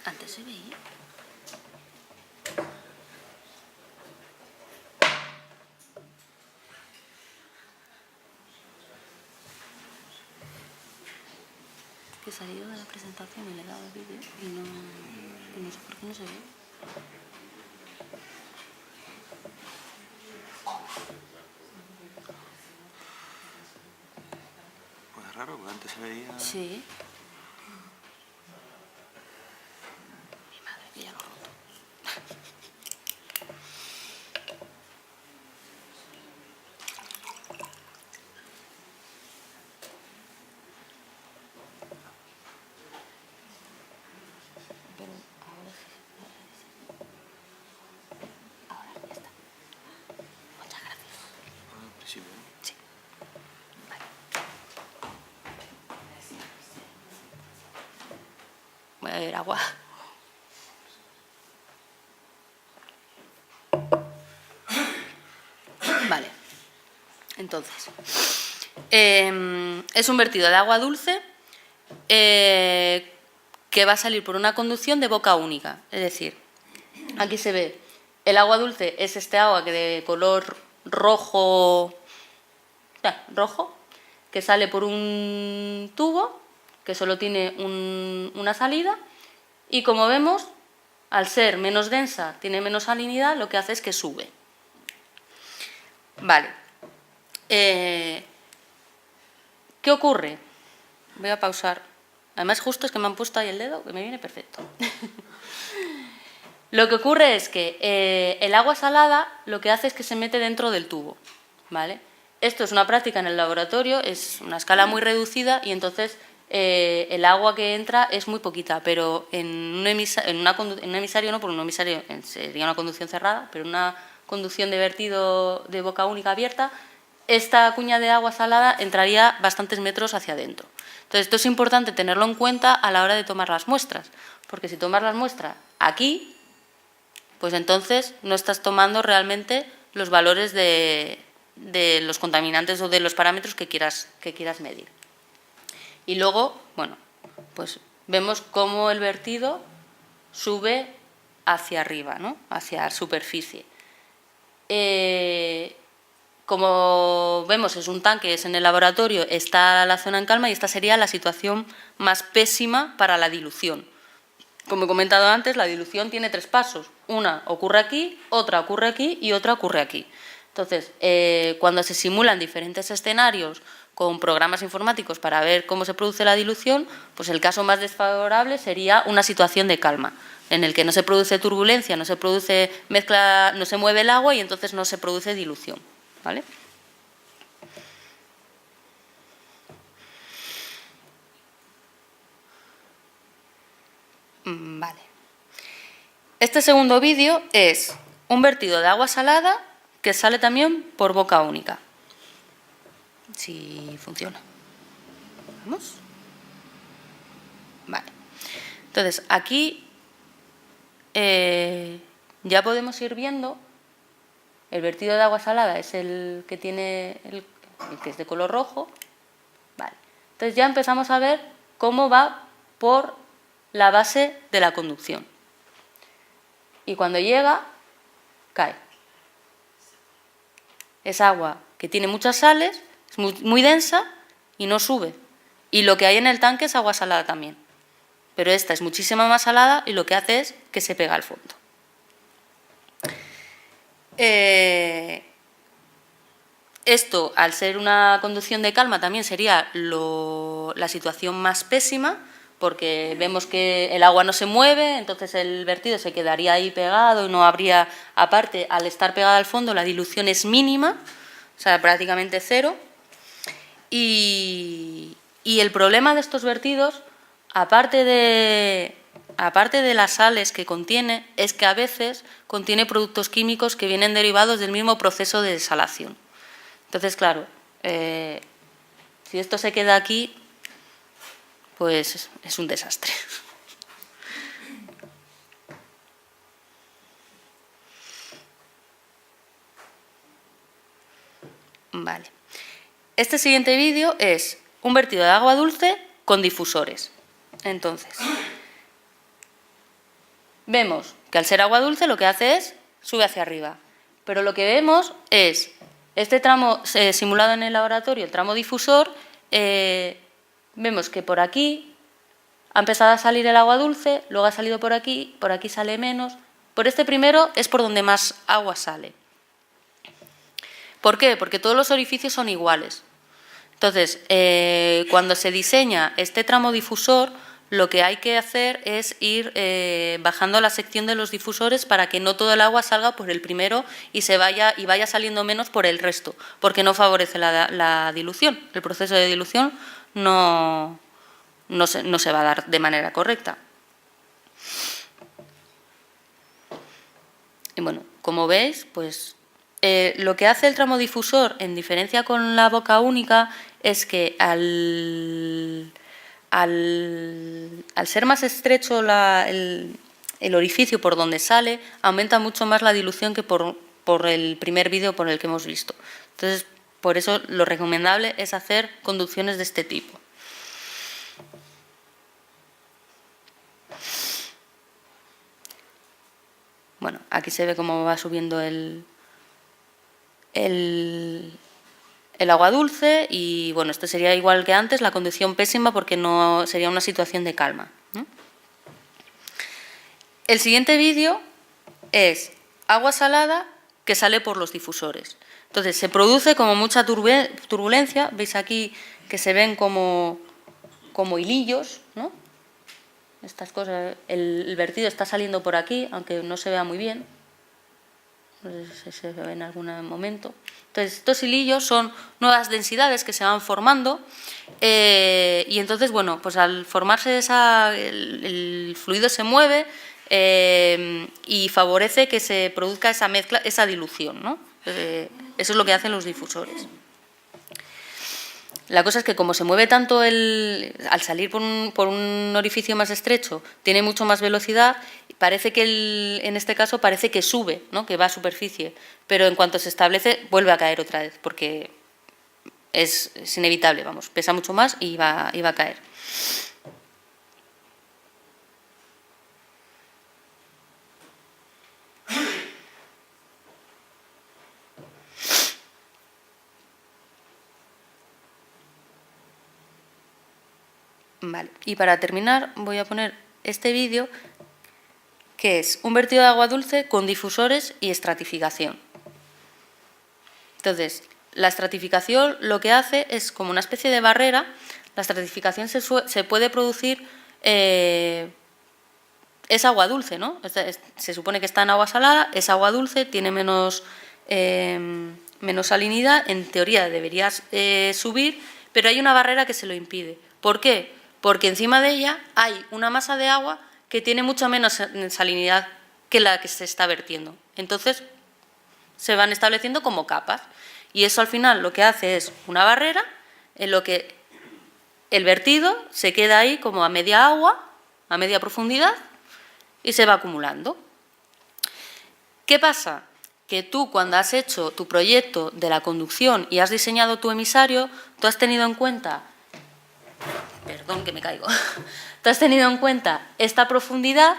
Antes se veía. Que he salido de la presentación y le he dado el vídeo y no sé por qué no se ve. Pues es raro, porque antes se veía... Sí. Mi madre, que ya lo ha roto. beber agua. Vale. Entonces, es un vertido de agua dulce que va a salir por una conducción de boca única. Es decir, aquí se ve, el agua dulce es este agua que de color rojo, que sale por un tubo que solo tiene una salida, y como vemos, al ser menos densa, tiene menos salinidad, lo que hace es que sube. Vale. ¿Qué ocurre? Voy a pausar. Además, justo es que me han puesto ahí el dedo, que me viene perfecto. Lo que ocurre es que el agua salada lo que hace es que se mete dentro del tubo, ¿vale? Esto es una práctica en el laboratorio, es una escala muy reducida y entonces el agua que entra es muy poquita, pero en un emisario no, porque un emisario sería una conducción cerrada, pero en una conducción de vertido de boca única abierta, esta cuña de agua salada entraría bastantes metros hacia adentro. Entonces, esto es importante tenerlo en cuenta a la hora de tomar las muestras, porque si tomas las muestras aquí, pues entonces no estás tomando realmente los valores de los contaminantes o de los parámetros que quieras medir. Y luego, bueno, pues vemos cómo el vertido sube hacia arriba, ¿no? Hacia la superficie. Como vemos, es un tanque, es en el laboratorio, está la zona en calma y esta sería la situación más pésima para la dilución. Como he comentado antes, la dilución tiene 3 pasos. Una ocurre aquí, otra ocurre aquí y otra ocurre aquí. Entonces, cuando se simulan diferentes escenarios con programas informáticos para ver cómo se produce la dilución, pues el caso más desfavorable sería una situación de calma, en el que no se produce turbulencia, no se produce mezcla, no se mueve el agua y entonces no se produce dilución, ¿vale? Vale. Este segundo vídeo es un vertido de agua salada que sale también por boca única. Si funciona. ¿Vamos? Vale. Entonces, aquí ya podemos ir viendo, el vertido de agua salada es el que tiene, el que es de color rojo. Vale. Entonces ya empezamos a ver cómo va por la base de la conducción. Y cuando llega, cae. Es agua que tiene muchas sales, es muy densa y no sube. Y lo que hay en el tanque es agua salada también. Pero esta es muchísimo más salada y lo que hace es que se pega al fondo. Esto, al ser una conducción de calma, también sería la situación más pésima, porque vemos que el agua no se mueve, entonces el vertido se quedaría ahí pegado y no habría, aparte, al estar pegado al fondo, la dilución es mínima, o sea, prácticamente cero. Y el problema de estos vertidos, aparte de las sales que contiene, es que a veces contiene productos químicos que vienen derivados del mismo proceso de desalación. Entonces, claro, si esto se queda aquí, pues es un desastre. Vale. Este siguiente vídeo es un vertido de agua dulce con difusores. Entonces, vemos que al ser agua dulce lo que hace es sube hacia arriba. Pero lo que vemos es este tramo simulado en el laboratorio, el tramo difusor, vemos que por aquí ha empezado a salir el agua dulce, luego ha salido por aquí sale menos. Por este primero es por donde más agua sale. ¿Por qué? Porque todos los orificios son iguales. Entonces, cuando se diseña este tramo difusor, lo que hay que hacer es ir bajando la sección de los difusores para que no todo el agua salga por el primero y vaya saliendo menos por el resto, porque no favorece la dilución. El proceso de dilución no se va a dar de manera correcta. Y bueno, como veis, pues lo que hace el tramo difusor, en diferencia con la boca única, es que al al ser más estrecho el orificio por donde sale, aumenta mucho más la dilución que por el primer vídeo por el que hemos visto. Entonces, por eso lo recomendable es hacer conducciones de este tipo. Bueno, aquí se ve cómo va subiendo el agua dulce y, bueno, esto sería igual que antes, la conducción pésima porque no sería una situación de calma, ¿no? El siguiente vídeo es agua salada que sale por los difusores. Entonces, se produce como mucha turbulencia, veis aquí que se ven como hilillos, ¿no? Estas cosas, el vertido está saliendo por aquí, aunque no se vea muy bien. No sé si se ve en algún momento. Entonces, estos hilillos son nuevas densidades que se van formando y entonces, bueno, pues al formarse el fluido se mueve y favorece que se produzca esa mezcla, esa dilución, ¿no? Eso es lo que hacen los difusores. La cosa es que como se mueve tanto al salir por un orificio más estrecho, tiene mucho más velocidad, parece que en este caso parece que sube, ¿no? Que va a superficie, pero en cuanto se establece vuelve a caer otra vez, porque es inevitable, vamos, pesa mucho más y va a caer. Vale. Y para terminar voy a poner este vídeo que es un vertido de agua dulce con difusores y estratificación. Entonces, la estratificación lo que hace es como una especie de barrera. La estratificación se puede producir, es agua dulce, ¿no? Se supone que está en agua salada, es agua dulce, tiene menos salinidad, en teoría debería subir, pero hay una barrera que se lo impide. ¿Por qué? Porque encima de ella hay una masa de agua que tiene mucha menos salinidad que la que se está vertiendo. Entonces, se van estableciendo como capas. Y eso al final lo que hace es una barrera en lo que el vertido se queda ahí como a media agua, a media profundidad, y se va acumulando. ¿Qué pasa? Que tú, cuando has hecho tu proyecto de la conducción y has diseñado tu emisario, tú has tenido en cuenta... Perdón, que me caigo. Tú has tenido en cuenta esta profundidad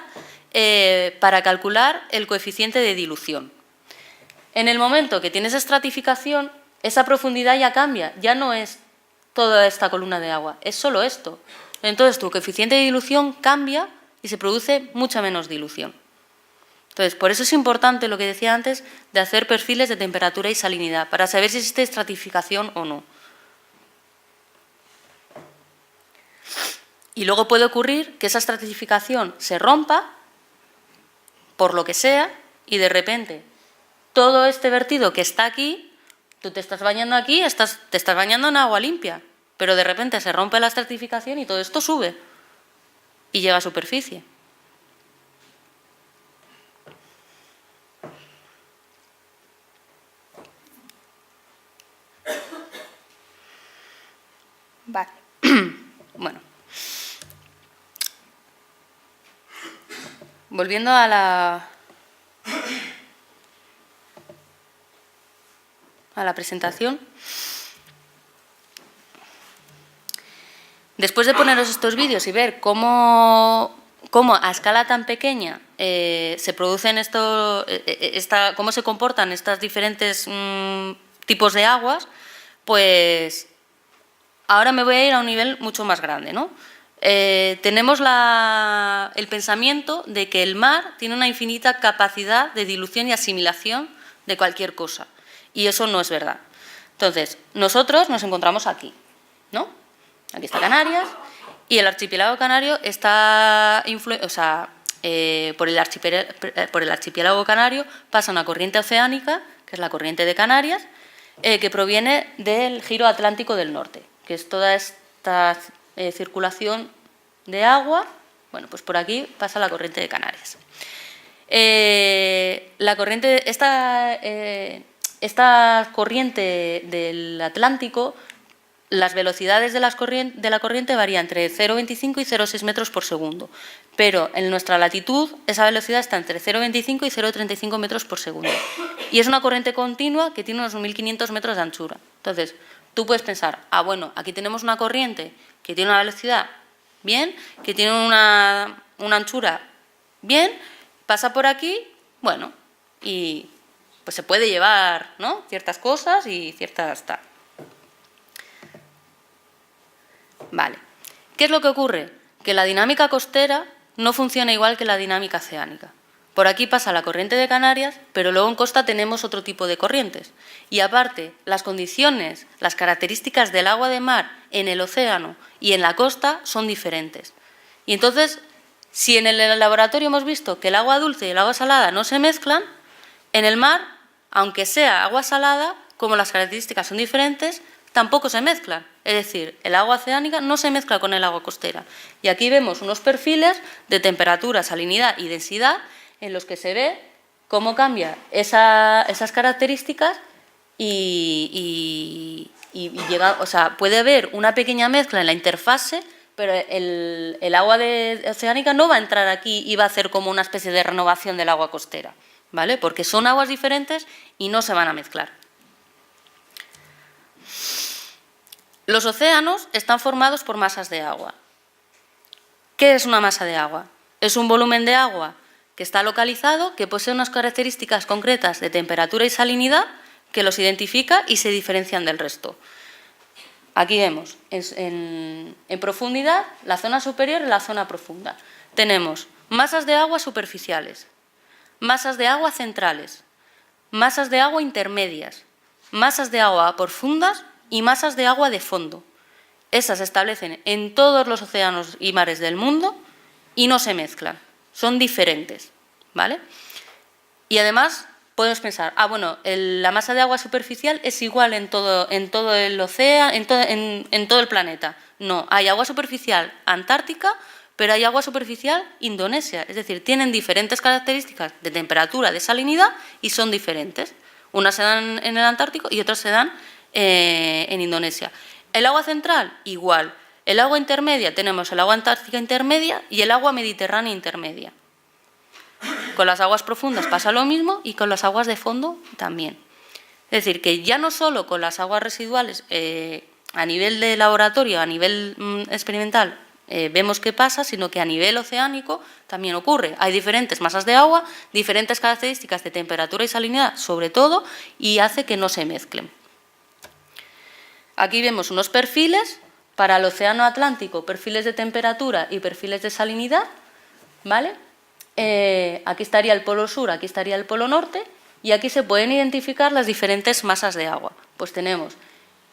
para calcular el coeficiente de dilución. En el momento que tienes estratificación, esa profundidad ya cambia, ya no es toda esta columna de agua, es solo esto. Entonces tu coeficiente de dilución cambia y se produce mucha menos dilución. Entonces, por eso es importante lo que decía antes de hacer perfiles de temperatura y salinidad, para saber si existe estratificación o no. Y luego puede ocurrir que esa estratificación se rompa, por lo que sea, y de repente todo este vertido que está aquí, tú te estás bañando aquí, te estás bañando en agua limpia, pero de repente se rompe la estratificación y todo esto sube y llega a superficie. Vale. Bueno. Volviendo a la presentación. Después de poneros estos vídeos y ver cómo a escala tan pequeña se producen cómo se comportan estos diferentes tipos de aguas, pues ahora me voy a ir a un nivel mucho más grande, ¿no? Tenemos el pensamiento de que el mar tiene una infinita capacidad de dilución y asimilación de cualquier cosa, y eso no es verdad. Entonces, nosotros nos encontramos aquí, ¿no? Aquí está Canarias, y el archipiélago canario está por el archipiélago canario pasa una corriente oceánica, que es la corriente de Canarias, que proviene del giro atlántico del norte, que es toda esta circulación de agua. Bueno, pues por aquí pasa la corriente de Canarias. Esta corriente del Atlántico las velocidades de la corriente varían entre 0,25 y 0,6 metros por segundo, pero en nuestra latitud esa velocidad está entre 0,25 y 0,35 metros por segundo. Y es una corriente continua que tiene unos 1.500 metros de anchura. Entonces, tú puedes pensar, bueno, aquí tenemos una corriente que tiene una velocidad bien, que tiene una anchura bien, pasa por aquí, bueno, y pues se puede llevar, ¿no?, ciertas cosas y ciertas tal. Vale. ¿Qué es lo que ocurre? Que la dinámica costera no funciona igual que la dinámica oceánica. Por aquí pasa la corriente de Canarias, pero luego en costa tenemos otro tipo de corrientes. Y aparte, las condiciones, las características del agua de mar en el océano y en la costa son diferentes. Y entonces, si en el laboratorio hemos visto que el agua dulce y el agua salada no se mezclan, en el mar, aunque sea agua salada, como las características son diferentes, tampoco se mezclan. Es decir, el agua oceánica no se mezcla con el agua costera. Y aquí vemos unos perfiles de temperatura, salinidad y densidad en los que se ve cómo cambia esas características y llega, o sea, puede haber una pequeña mezcla en la interfase, pero el agua oceánica no va a entrar aquí y va a hacer como una especie de renovación del agua costera, ¿vale? Porque son aguas diferentes y no se van a mezclar. Los océanos están formados por masas de agua. ¿Qué es una masa de agua? Es un volumen de agua que está localizado, que posee unas características concretas de temperatura y salinidad que los identifica y se diferencian del resto. Aquí vemos en profundidad la zona superior y la zona profunda. Tenemos masas de agua superficiales, masas de agua centrales, masas de agua intermedias, masas de agua profundas y masas de agua de fondo. Esas se establecen en todos los océanos y mares del mundo y no se mezclan, son diferentes, ¿vale? Y además podemos pensar, bueno, la masa de agua superficial es igual en todo el océano, en todo el planeta. No, hay agua superficial antártica, pero hay agua superficial indonesia, es decir, tienen diferentes características de temperatura, de salinidad y son diferentes. Unas se dan en el Antártico y otras se dan en Indonesia. El agua central, igual. El agua intermedia, tenemos el agua antártica intermedia y el agua mediterránea intermedia. Con las aguas profundas pasa lo mismo y con las aguas de fondo también. Es decir, que ya no solo con las aguas residuales a nivel de laboratorio, a nivel experimental, vemos qué pasa, sino que a nivel oceánico también ocurre. Hay diferentes masas de agua, diferentes características de temperatura y salinidad, sobre todo, y hace que no se mezclen. Aquí vemos unos perfiles para el océano Atlántico, perfiles de temperatura y perfiles de salinidad, ¿vale? Aquí estaría el polo sur, aquí estaría el polo norte, y aquí se pueden identificar las diferentes masas de agua. Pues tenemos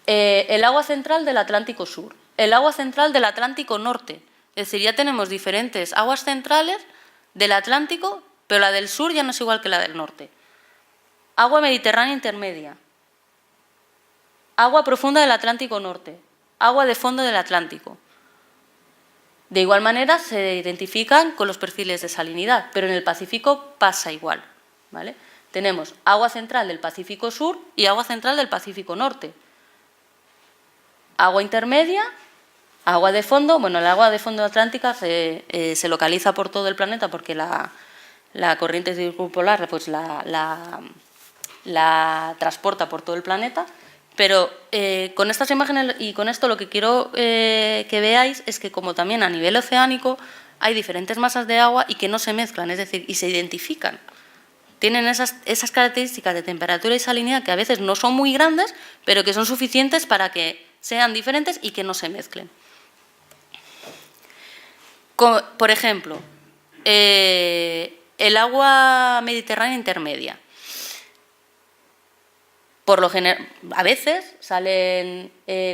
el agua central del Atlántico Sur, el agua central del Atlántico Norte, es decir, ya tenemos diferentes aguas centrales del Atlántico, pero la del sur ya no es igual que la del norte. Agua mediterránea intermedia, agua profunda del Atlántico Norte, agua de fondo del Atlántico. De igual manera se identifican con los perfiles de salinidad, pero en el Pacífico pasa igual, ¿vale? Tenemos agua central del Pacífico Sur y agua central del Pacífico Norte. Agua intermedia, agua de fondo. Bueno, el agua de fondo atlántica se localiza por todo el planeta porque la corriente circumpolar pues la transporta por todo el planeta. Pero con estas imágenes y con esto lo que quiero que veáis es que como también a nivel oceánico hay diferentes masas de agua y que no se mezclan, es decir, y se identifican. Tienen esas características de temperatura y salinidad que a veces no son muy grandes, pero que son suficientes para que sean diferentes y que no se mezclen. Por ejemplo, el agua mediterránea intermedia. Por lo general, a veces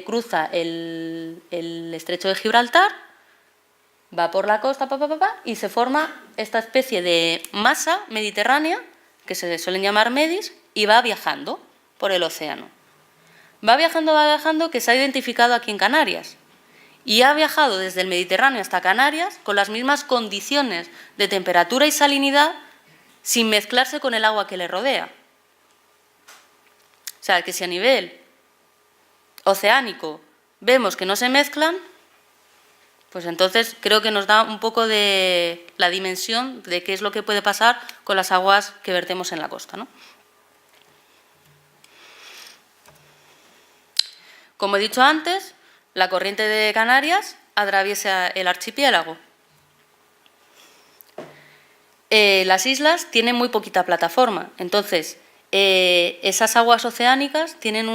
cruza el estrecho de Gibraltar, va por la costa y se forma esta especie de masa mediterránea, que se suelen llamar medis, y va viajando por el océano. Va viajando, que se ha identificado aquí en Canarias. Y ha viajado desde el Mediterráneo hasta Canarias con las mismas condiciones de temperatura y salinidad sin mezclarse con el agua que le rodea. O sea, que si a nivel oceánico vemos que no se mezclan, pues entonces creo que nos da un poco de la dimensión de qué es lo que puede pasar con las aguas que vertemos en la costa, ¿no? Como he dicho antes, la corriente de Canarias atraviesa el archipiélago. Las islas tienen muy poquita plataforma, entonces esas aguas oceánicas tienen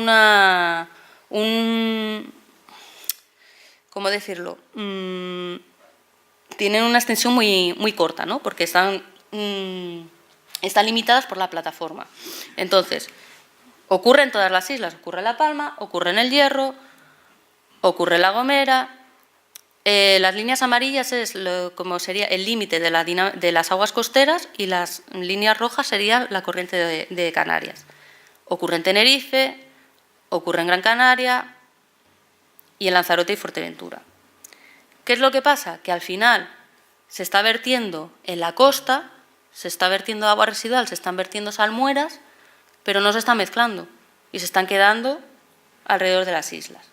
¿cómo decirlo? Tienen una extensión muy corta, ¿no? Porque están limitadas por la plataforma. Entonces, ocurre en todas las islas, ocurre en La Palma, ocurre en El Hierro, ocurre en La Gomera. Las líneas amarillas es como sería el límite de las aguas costeras y las líneas rojas serían la corriente de Canarias. Ocurre en Tenerife, ocurre en Gran Canaria y en Lanzarote y Fuerteventura. ¿Qué es lo que pasa? Que al final se está vertiendo en la costa, se está vertiendo agua residual, se están vertiendo salmueras, pero no se están mezclando y se están quedando alrededor de las islas.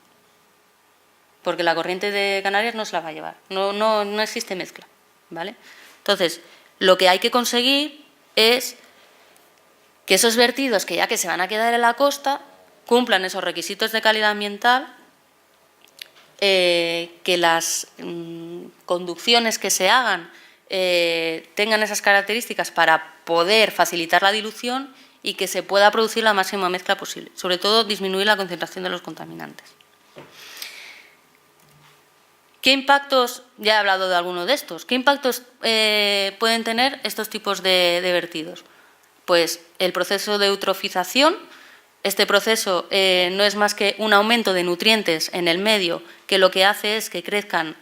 Porque la corriente de Canarias no se la va a llevar, no existe mezcla, ¿vale? Entonces, lo que hay que conseguir es que esos vertidos, que ya que se van a quedar en la costa, cumplan esos requisitos de calidad ambiental, que las conducciones que se hagan tengan esas características para poder facilitar la dilución y que se pueda producir la máxima mezcla posible, sobre todo disminuir la concentración de los contaminantes. ¿Qué impactos, ya he hablado de alguno de estos, qué impactos pueden tener estos tipos de vertidos? Pues el proceso de eutrofización. Este proceso no es más que un aumento de nutrientes en el medio, que lo que hace es que crezcan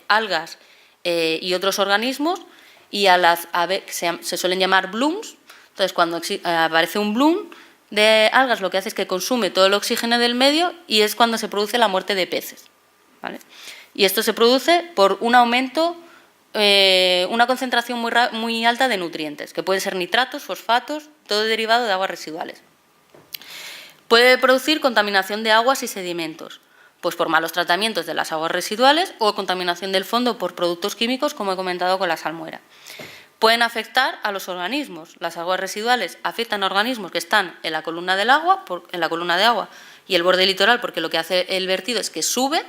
algas y otros organismos, y se suelen llamar blooms. Entonces, cuando aparece un bloom de algas, lo que hace es que consume todo el oxígeno del medio y es cuando se produce la muerte de peces, ¿vale? Y esto se produce por un aumento, una concentración muy alta de nutrientes, que pueden ser nitratos, fosfatos, todo derivado de aguas residuales. Puede producir contaminación de aguas y sedimentos, pues por malos tratamientos de las aguas residuales o contaminación del fondo por productos químicos, como he comentado con la salmuera. Pueden afectar a los organismos. Las aguas residuales afectan a organismos que están en la columna del agua, en la columna de agua y el borde litoral, porque lo que hace el vertido es que sube,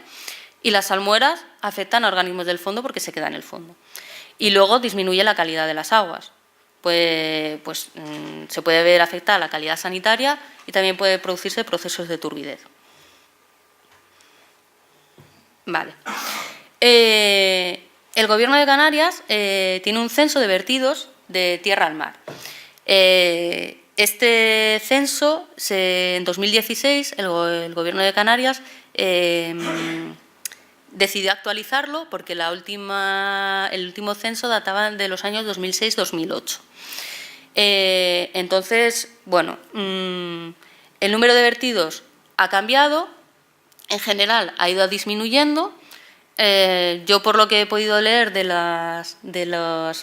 y las salmueras afectan a organismos del fondo porque se quedan en el fondo. Y luego disminuye la calidad de las aguas. Pues se puede ver afectada la calidad sanitaria y también puede producirse procesos de turbidez. Vale. El Gobierno de Canarias tiene un censo de vertidos de tierra al mar. Este censo, en 2016, el Gobierno de Canarias decidió actualizarlo porque el último censo databa de los años 2006-2008. Entonces, bueno, el número de vertidos ha cambiado, en general ha ido disminuyendo. Yo, por lo que he podido leer de las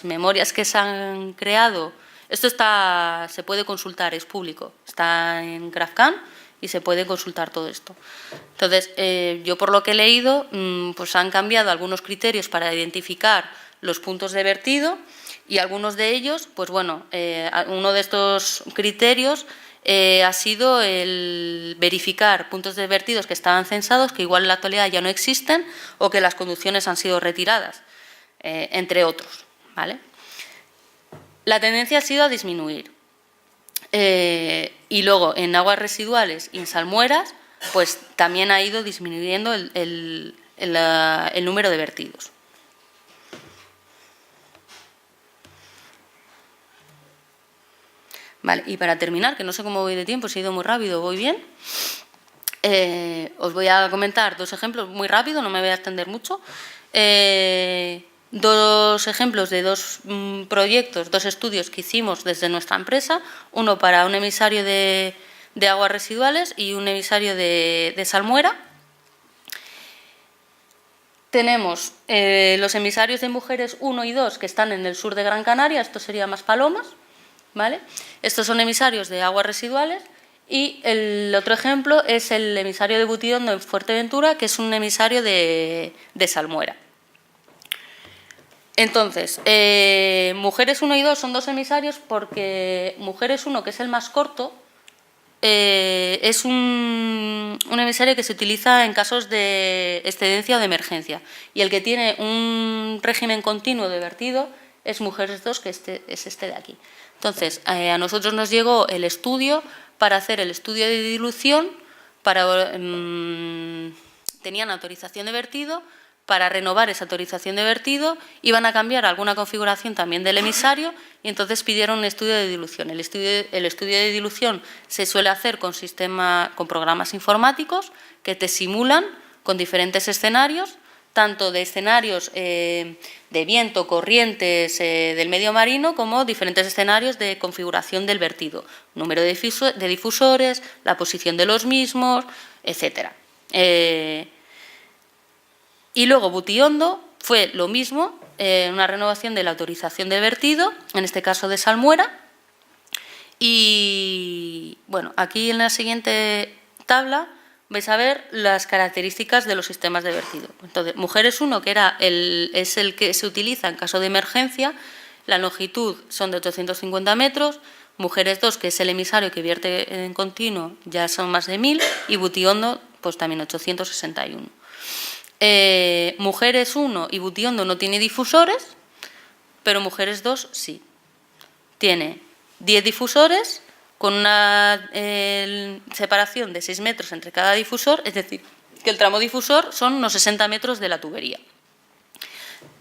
memorias que se han creado, esto se puede consultar, es público, está en GraphCan y se puede consultar todo esto. Entonces, yo por lo que he leído, pues han cambiado algunos criterios para identificar los puntos de vertido, y algunos de ellos, pues bueno, uno de estos criterios ha sido el verificar puntos de vertidos que estaban censados, que igual en la actualidad ya no existen, o que las conducciones han sido retiradas, entre otros, ¿vale? La tendencia ha sido a disminuir. Y luego, en aguas residuales y en salmueras, pues también ha ido disminuyendo el número de vertidos. Vale, y para terminar, que no sé cómo voy de tiempo, si he ido muy rápido, ¿voy bien? Os voy a comentar dos ejemplos muy rápido, no me voy a extender mucho. Dos ejemplos de dos proyectos, dos estudios que hicimos desde nuestra empresa, uno para un emisario de aguas residuales y un emisario de salmuera. Tenemos los emisarios de Mujeres 1 y 2, que están en el sur de Gran Canaria, esto sería Maspalomas, ¿vale? Estos son emisarios de aguas residuales Y el otro ejemplo es el emisario de Butiondo en Fuerteventura, que es un emisario de salmuera. Entonces, Mujeres 1 y 2 son dos emisarios porque Mujeres 1, que es el más corto, es un emisario que se utiliza en casos de excedencia o de emergencia. Y el que tiene un régimen continuo de vertido es Mujeres 2, que es este de aquí. Entonces, a nosotros nos llegó el estudio para hacer el estudio de dilución, tenían autorización de vertido. Para renovar esa autorización de vertido iban a cambiar alguna configuración también del emisario y entonces pidieron un estudio de dilución. El estudio de dilución se suele hacer con programas informáticos que te simulan con diferentes escenarios, tanto de escenarios de viento, corrientes del medio marino, como diferentes escenarios de configuración del vertido, número de difusores, la posición de los mismos, etcétera. Y luego Butiondo fue lo mismo, una renovación de la autorización de vertido, en este caso de salmuera. Y bueno, aquí en la siguiente tabla vais a ver las características de los sistemas de vertido. Entonces, Mujeres 1, que es el que se utiliza en caso de emergencia, la longitud son de 850 metros, Mujeres 2, que es el emisario que vierte en continuo, ya son más de 1000, y Butiondo, pues también 861. Mujeres 1 y Butiondo no tiene difusores, pero Mujeres 2 sí. Tiene 10 difusores con una separación de 6 metros entre cada difusor, es decir, que el tramo difusor son unos 60 metros de la tubería.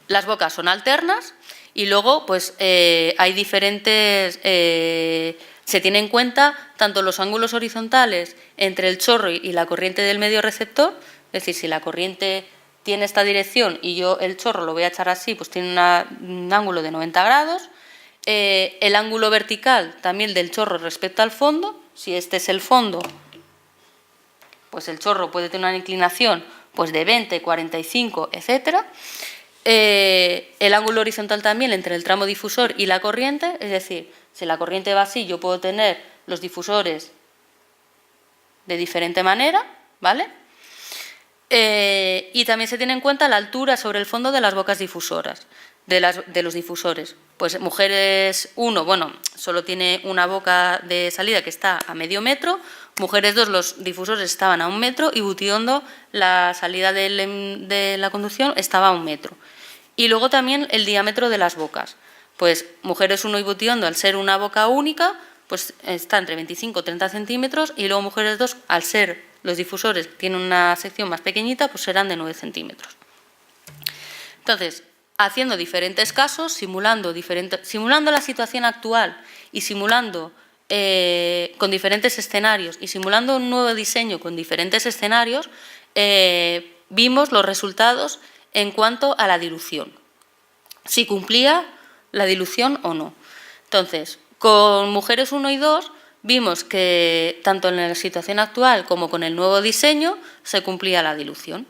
Las bocas son alternas y luego pues hay diferentes... se tiene en cuenta tanto los ángulos horizontales entre el chorro y la corriente del medio receptor. Es decir, si la corriente tiene esta dirección y yo el chorro lo voy a echar así, pues tiene un ángulo de 90 grados. El ángulo vertical también del chorro respecto al fondo. Si este es el fondo, pues el chorro puede tener una inclinación pues de 20, 45, etcétera. El ángulo horizontal también entre el tramo difusor y la corriente. Es decir, si la corriente va así, yo puedo tener los difusores de diferente manera, ¿vale? Y también se tiene en cuenta la altura sobre el fondo de las bocas difusoras, de los difusores. Pues Mujeres 1, bueno, solo tiene una boca de salida que está a medio metro, Mujeres 2 los difusores estaban a 1 metro y Butiondo la salida de la conducción estaba a 1 metro. Y luego también el diámetro de las bocas. Pues Mujeres 1 y Butiondo, al ser una boca única, pues está entre 25 y 30 centímetros y luego Mujeres 2, al ser los difusores tienen una sección más pequeñita, pues serán de 9 centímetros. Entonces, haciendo diferentes casos, simulando la situación actual y simulando con diferentes escenarios y simulando un nuevo diseño con diferentes escenarios, vimos los resultados en cuanto a la dilución. Si cumplía la dilución o no. Entonces, con Mujeres 1 y 2... vimos que tanto en la situación actual como con el nuevo diseño se cumplía la dilución.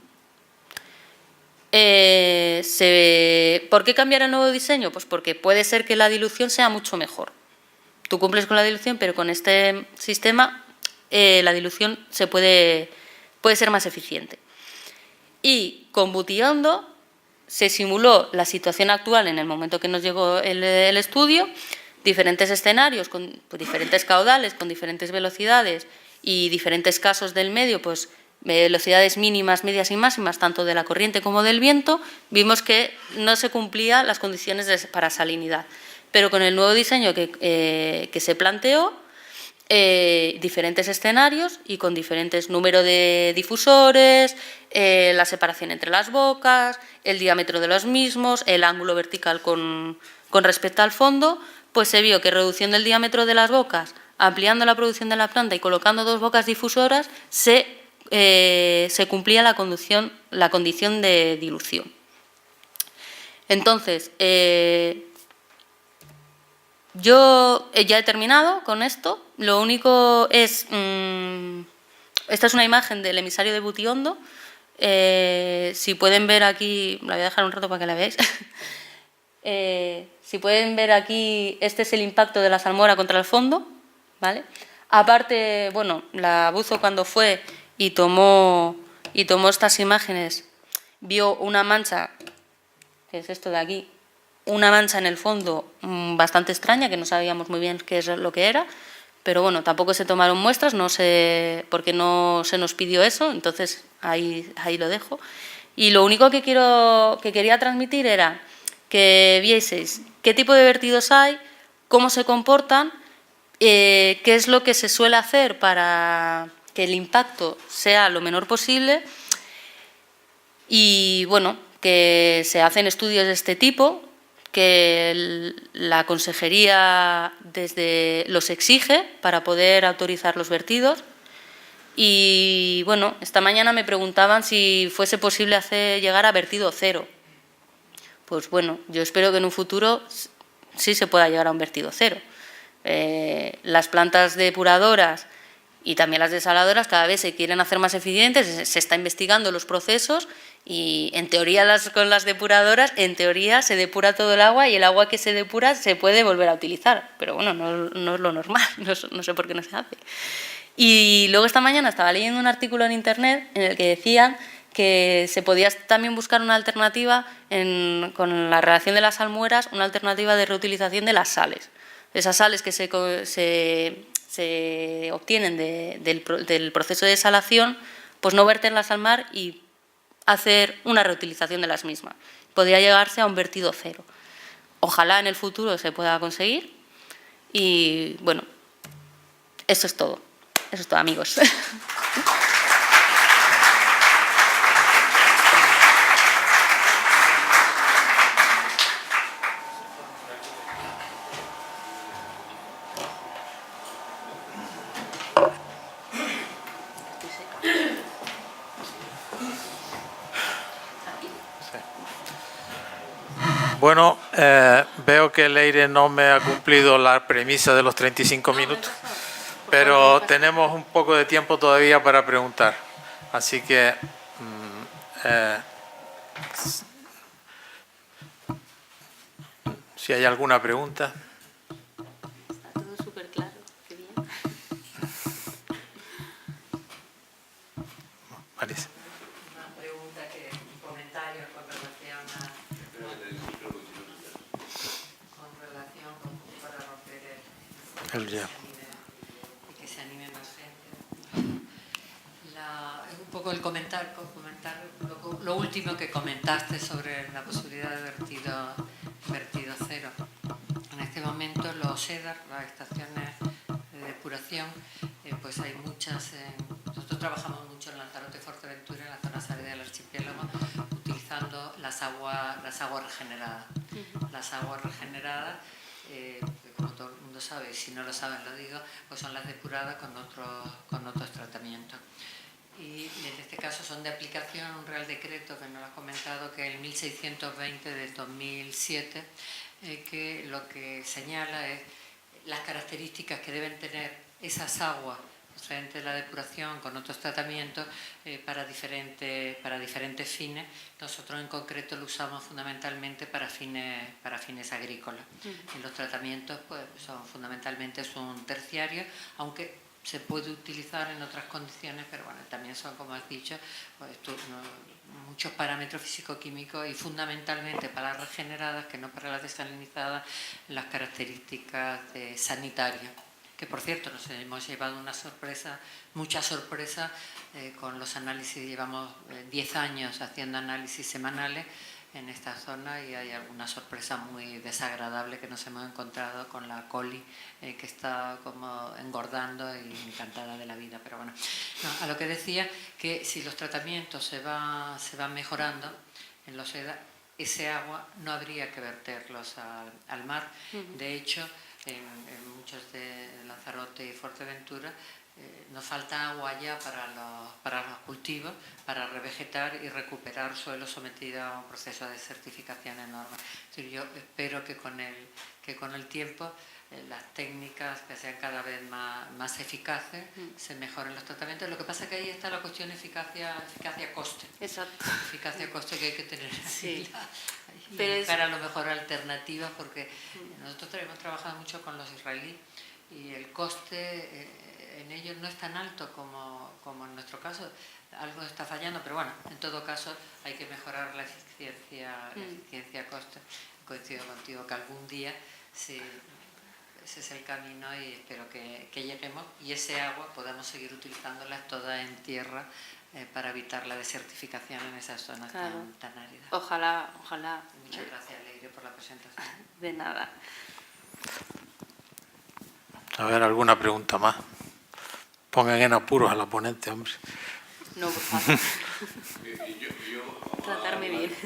¿Por qué cambiar el nuevo diseño? Pues porque puede ser que la dilución sea mucho mejor. Tú cumples con la dilución, pero con este sistema la dilución puede ser más eficiente. Y con Butiondo se simuló la situación actual en el momento que nos llegó el estudio, diferentes escenarios con diferentes caudales, con diferentes velocidades y diferentes casos del medio, pues velocidades mínimas, medias y máximas, tanto de la corriente como del viento, vimos que no se cumplían las condiciones para salinidad. Pero con el nuevo diseño que se planteó, diferentes escenarios y con diferentes números de difusores, la separación entre las bocas, el diámetro de los mismos, el ángulo vertical con respecto al fondo, pues se vio que reducción del diámetro de las bocas, ampliando la producción de la planta y colocando 2 bocas difusoras, se cumplía la condición de dilución. Entonces, yo ya he terminado con esto. Lo único es... esta es una imagen del emisario de Butiondo. Si pueden ver aquí... La voy a dejar un rato para que la veáis. Si pueden ver aquí, este es el impacto de la salmuera contra el fondo, ¿vale? Aparte, bueno, la buzo cuando fue y tomó estas imágenes, vio una mancha, que es esto de aquí, una mancha en el fondo bastante extraña, que no sabíamos muy bien qué es lo que era, pero bueno, tampoco se tomaron muestras, porque no se nos pidió eso, entonces ahí lo dejo. Y lo único que quería transmitir era que vieseis qué tipo de vertidos hay, cómo se comportan, qué es lo que se suele hacer para que el impacto sea lo menor posible y, bueno, que se hacen estudios de este tipo, que la consejería los exige para poder autorizar los vertidos. Y, bueno, esta mañana me preguntaban si fuese posible llegar a vertido cero. Pues, bueno, yo espero que en un futuro sí se pueda llegar a un vertido cero. Las plantas depuradoras y también las desaladoras cada vez se quieren hacer más eficientes, se está investigando los procesos y en teoría con las depuradoras, en teoría se depura todo el agua y el agua que se depura se puede volver a utilizar, pero bueno, no es lo normal, no sé por qué no se hace. Y luego esta mañana estaba leyendo un artículo en internet en el que decían que se podía también buscar una alternativa con la relación de las salmueras, una alternativa de reutilización de las sales. Esas sales que se obtienen del proceso de desalación, pues no verterlas al mar y hacer una reutilización de las mismas. Podría llegarse a un vertido cero. Ojalá en el futuro se pueda conseguir y, bueno, eso es todo. Eso es todo, amigos. Bueno, veo que Leire no me ha cumplido la premisa de los 35 minutos, pero tenemos un poco de tiempo todavía para preguntar. Así que si hay alguna pregunta. Está todo súper claro, qué bien. Marisa. Una pregunta, un comentario con relación para romper El hielo. y que se anime más gente. Es un poco el comentar lo último que comentaste sobre la posibilidad de vertido cero. En este momento los SEDAR, las estaciones de depuración, pues hay muchas. Nosotros trabajamos mucho en Lanzarote y Fuerteventura, en la zona salida del archipiélago, utilizando las aguas regeneradas. Las aguas regeneradas, como todo el mundo sabe, y si no lo saben lo digo, pues son las depuradas con otros tratamientos. Y en este caso son de aplicación un Real Decreto que nos lo has comentado, que es el 1620 de 2007, que lo que señala es las características que deben tener esas aguas frente a la depuración con otros tratamientos para diferentes fines. Nosotros en concreto lo usamos fundamentalmente para fines agrícolas. Y los tratamientos pues fundamentalmente son terciarios, aunque se puede utilizar en otras condiciones, pero bueno, también son, como has dicho, pues, muchos parámetros físico-químicos y fundamentalmente para las regeneradas, que no para las desalinizadas, las características sanitarias. Que por cierto nos hemos llevado mucha sorpresa con los análisis. Llevamos 10 años haciendo análisis semanales en esta zona y hay alguna sorpresa muy desagradable que nos hemos encontrado con la coli que está como engordando y encantada de la vida. Pero bueno, a lo que decía, que si los tratamientos se van mejorando en los EDA, ese agua no habría que verterlos al mar. De hecho, en muchos de Lanzarote y Fuerteventura nos falta agua ya para los cultivos, para revegetar y recuperar suelo sometido a un proceso de certificación enorme. Entonces, yo espero que con el tiempo las técnicas que sean cada vez más eficaces, se mejoren los tratamientos. Lo que pasa es que ahí está la cuestión eficacia-coste. Exacto. Eficacia-coste que hay que tener. Sí. Y buscar a lo mejor alternativas, porque nosotros hemos trabajado mucho con los israelíes y el coste en ellos no es tan alto como en nuestro caso. Algo está fallando, pero bueno, en todo caso hay que mejorar la eficiencia-coste. Coincido contigo que algún día sí, ese es el camino y espero que lleguemos y ese agua podamos seguir utilizándola toda en tierra para evitar la desertificación en esas zonas tan áridas. Ojalá. Muchas gracias, Leire, por la presentación. De nada. A ver, ¿alguna pregunta más? Pongan en apuros a la ponente, hombre. No, por favor. Tratarme bien.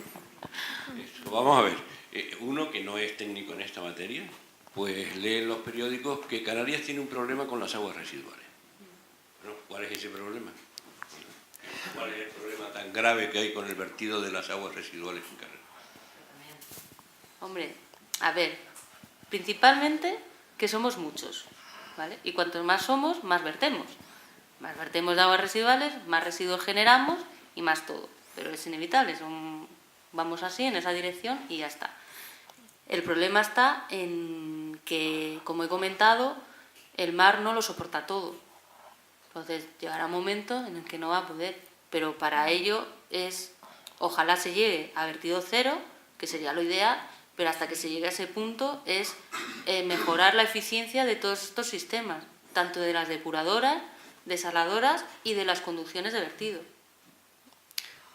Vamos a ver, uno que no es técnico en esta materia, pues lee en los periódicos que Canarias tiene un problema con las aguas residuales. Bueno, ¿cuál es ese problema? ¿Cuál es el problema tan grave que hay con el vertido de las aguas residuales en Canarias? Hombre, a ver, principalmente que somos muchos, ¿vale? Y cuantos más somos, más vertemos. Más vertemos de aguas residuales, más residuos generamos y más todo. Pero es inevitable, vamos así, en esa dirección y ya está. El problema está en que, como he comentado, el mar no lo soporta todo. Entonces llegará un momento en el que no va a poder. Pero para ello ojalá se llegue a vertido cero, que sería lo ideal, pero hasta que se llegue a ese punto es mejorar la eficiencia de todos estos sistemas, tanto de las depuradoras, desaladoras y de las conducciones de vertido.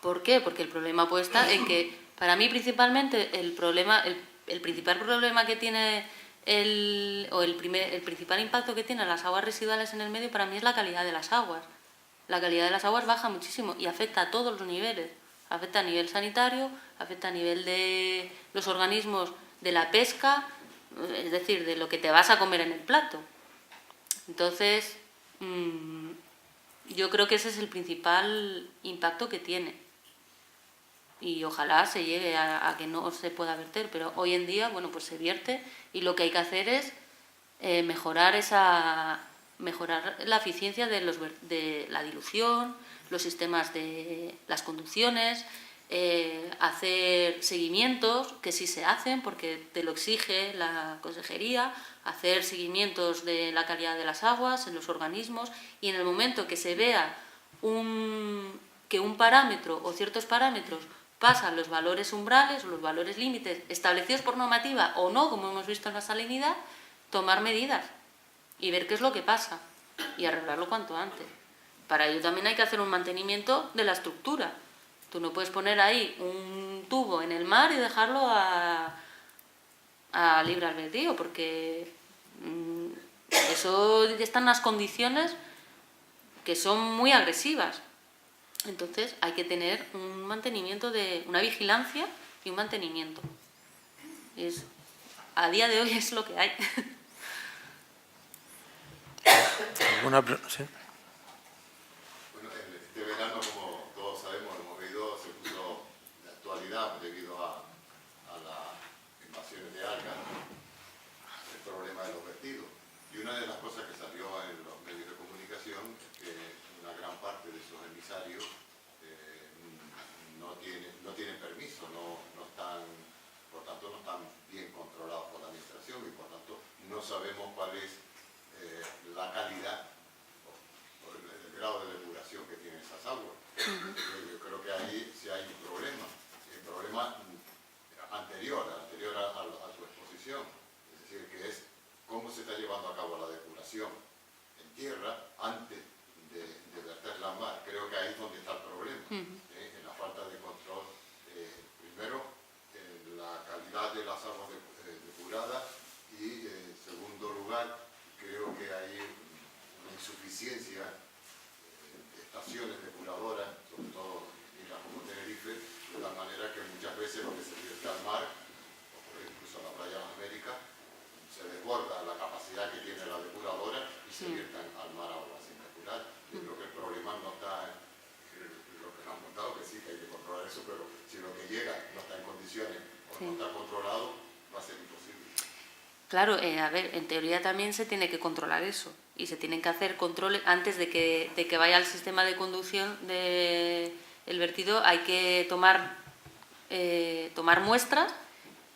¿Por qué? Porque el problema puede estar en que, para mí principalmente, el principal problema que tiene el principal impacto que tienen las aguas residuales en el medio, para mí es la calidad de las aguas. La calidad de las aguas baja muchísimo y afecta a todos los niveles. Afecta a nivel sanitario, afecta a nivel de los organismos de la pesca, es decir, de lo que te vas a comer en el plato. Entonces, yo creo que ese es el principal impacto que tiene. Y ojalá se llegue a que no se pueda verter, pero hoy en día, bueno, pues se vierte y lo que hay que hacer es mejorar la eficiencia de la dilución, los sistemas de las conducciones, hacer seguimientos, que sí se hacen porque te lo exige la consejería, hacer seguimientos de la calidad de las aguas en los organismos y en el momento que se vea que un parámetro o ciertos parámetros pasan los valores umbrales o los valores límites establecidos por normativa o no, como hemos visto en la salinidad, tomar medidas y ver qué es lo que pasa y arreglarlo cuanto antes. Para ello también hay que hacer un mantenimiento de la estructura. Tú no puedes poner ahí un tubo en el mar y dejarlo a libre albedrío, porque eso están las condiciones que son muy agresivas. Entonces hay que tener un mantenimiento, una vigilancia y un mantenimiento. A día de hoy es lo que hay. ¿Alguna pregunta? ¿Sí? Bueno, este verano, como todos sabemos, hemos vivido, se puso de actualidad debido a las invasiones de algas, el problema de los vertidos. Y una de las cosas que salió en los medios de comunicación es que una gran parte de esos emisarios no tienen permiso, por tanto no están bien controlados por la administración y por tanto no sabemos cuál es la calidad o el grado de depuración que tienen esas aguas. Yo creo que ahí sí hay un problema. El problema anterior a su exposición, es decir, que es cómo se está llevando a cabo la depuración en tierra antes de verterla al mar. Creo que ahí es donde está el problema, en la falta de control. Primero, en la calidad de las aguas depuradas y, en segundo lugar, creo que hay una insuficiencia de estaciones depuradoras, sobre todo en islas como Tenerife, de tal manera que muchas veces lo que se vierte al mar, o incluso a la playa de América, se desborda la capacidad que tiene la depuradora y se viertan al mar aguas sin depurar. Yo creo que el problema no está en lo que nos han contado, que sí que hay que controlar eso, pero si lo que llega no está en condiciones o no está controlado, va a ser imposible. Claro, a ver, en teoría también se tiene que controlar eso y se tienen que hacer controles antes de que vaya al sistema de conducción del vertido. Hay que tomar muestras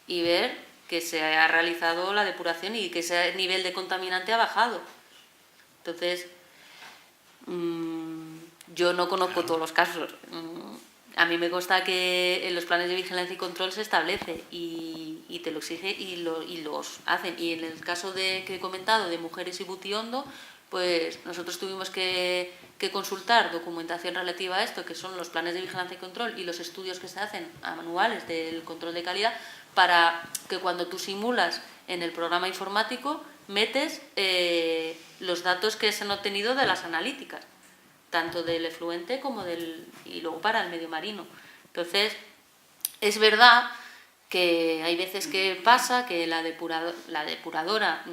y ver que se ha realizado la depuración y que ese nivel de contaminante ha bajado. Entonces, Yo no conozco todos los casos. A mí me consta que en los planes de vigilancia y control se establece y te lo exige y los hacen. Y en el caso que he comentado de Mujeres y Butiondo, pues nosotros tuvimos que consultar documentación relativa a esto, que son los planes de vigilancia y control y los estudios que se hacen anuales del control de calidad, para que cuando tú simulas en el programa informático metes los datos que se han obtenido de las analíticas, tanto del efluente como y luego para el medio marino. Entonces, es verdad que hay veces que pasa que la depuradora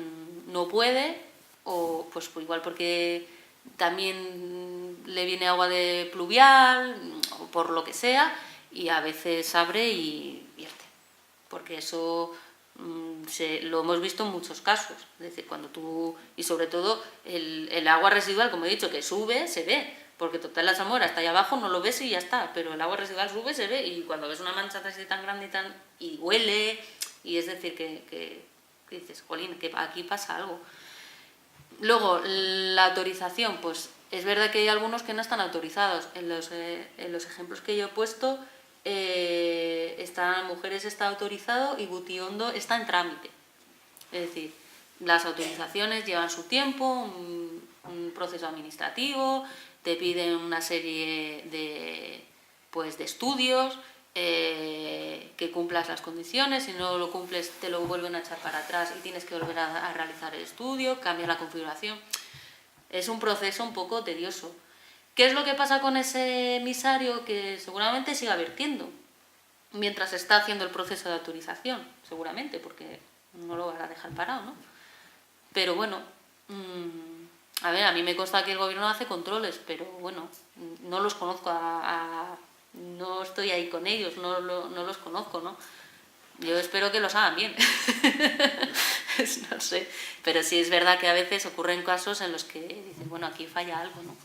no puede, o pues igual porque también le viene agua de pluvial o por lo que sea, y a veces abre y vierte, porque eso lo hemos visto en muchos casos. Es decir, cuando y sobre todo el agua residual, como he dicho, que sube, se ve, porque total la salmuera está ahí abajo, no lo ves y ya está, pero el agua residual sube, se ve, y cuando ves una mancha así tan grande y huele, y es decir que dices, jolín, que aquí pasa algo. Luego, la autorización, pues es verdad que hay algunos que no están autorizados. En los ejemplos que yo he puesto, Mujeres está autorizado y Butiondo está en trámite. Es decir, las autorizaciones llevan su tiempo, un proceso administrativo, te piden una serie de estudios, que cumplas las condiciones. Si no lo cumples, te lo vuelven a echar para atrás y tienes que volver a realizar el estudio, cambiar la configuración. Es un proceso un poco tedioso. ¿Qué es lo que pasa con ese emisario? Que seguramente siga vertiendo mientras se está haciendo el proceso de autorización, seguramente, porque no lo van a dejar parado, ¿no? Pero bueno, a ver, a mí me consta que el gobierno hace controles, pero bueno, no los conozco, no estoy ahí con ellos, no los conozco, ¿no? Yo espero que los hagan bien. No sé, pero sí es verdad que a veces ocurren casos en los que dicen, bueno, aquí falla algo, ¿no?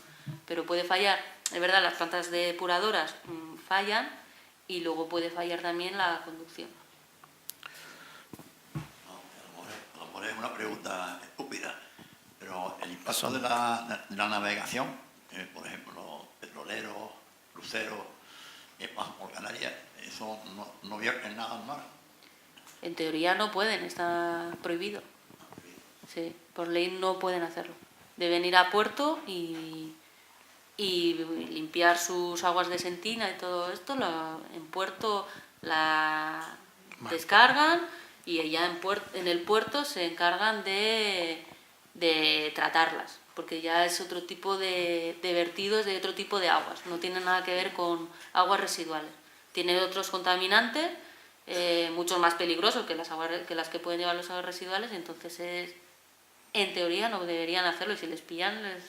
Pero puede fallar, es verdad, las plantas depuradoras fallan, y luego puede fallar también la conducción. A lo mejor es una pregunta estúpida, pero el impacto de la navegación, por ejemplo, los petroleros, cruceros, pasan por Canarias, eso no vierten nada al mar. En teoría no pueden, está prohibido. Sí, por ley no pueden hacerlo. Deben ir a puerto y limpiar sus aguas de sentina y todo esto. En puerto la descargan y allá en el puerto se encargan de tratarlas, porque ya es otro tipo de vertidos, de otro tipo de aguas. No tiene nada que ver con aguas residuales. Tiene otros contaminantes mucho más peligrosos que las que pueden llevar los aguas residuales, entonces en teoría no deberían hacerlo, y si les pillan les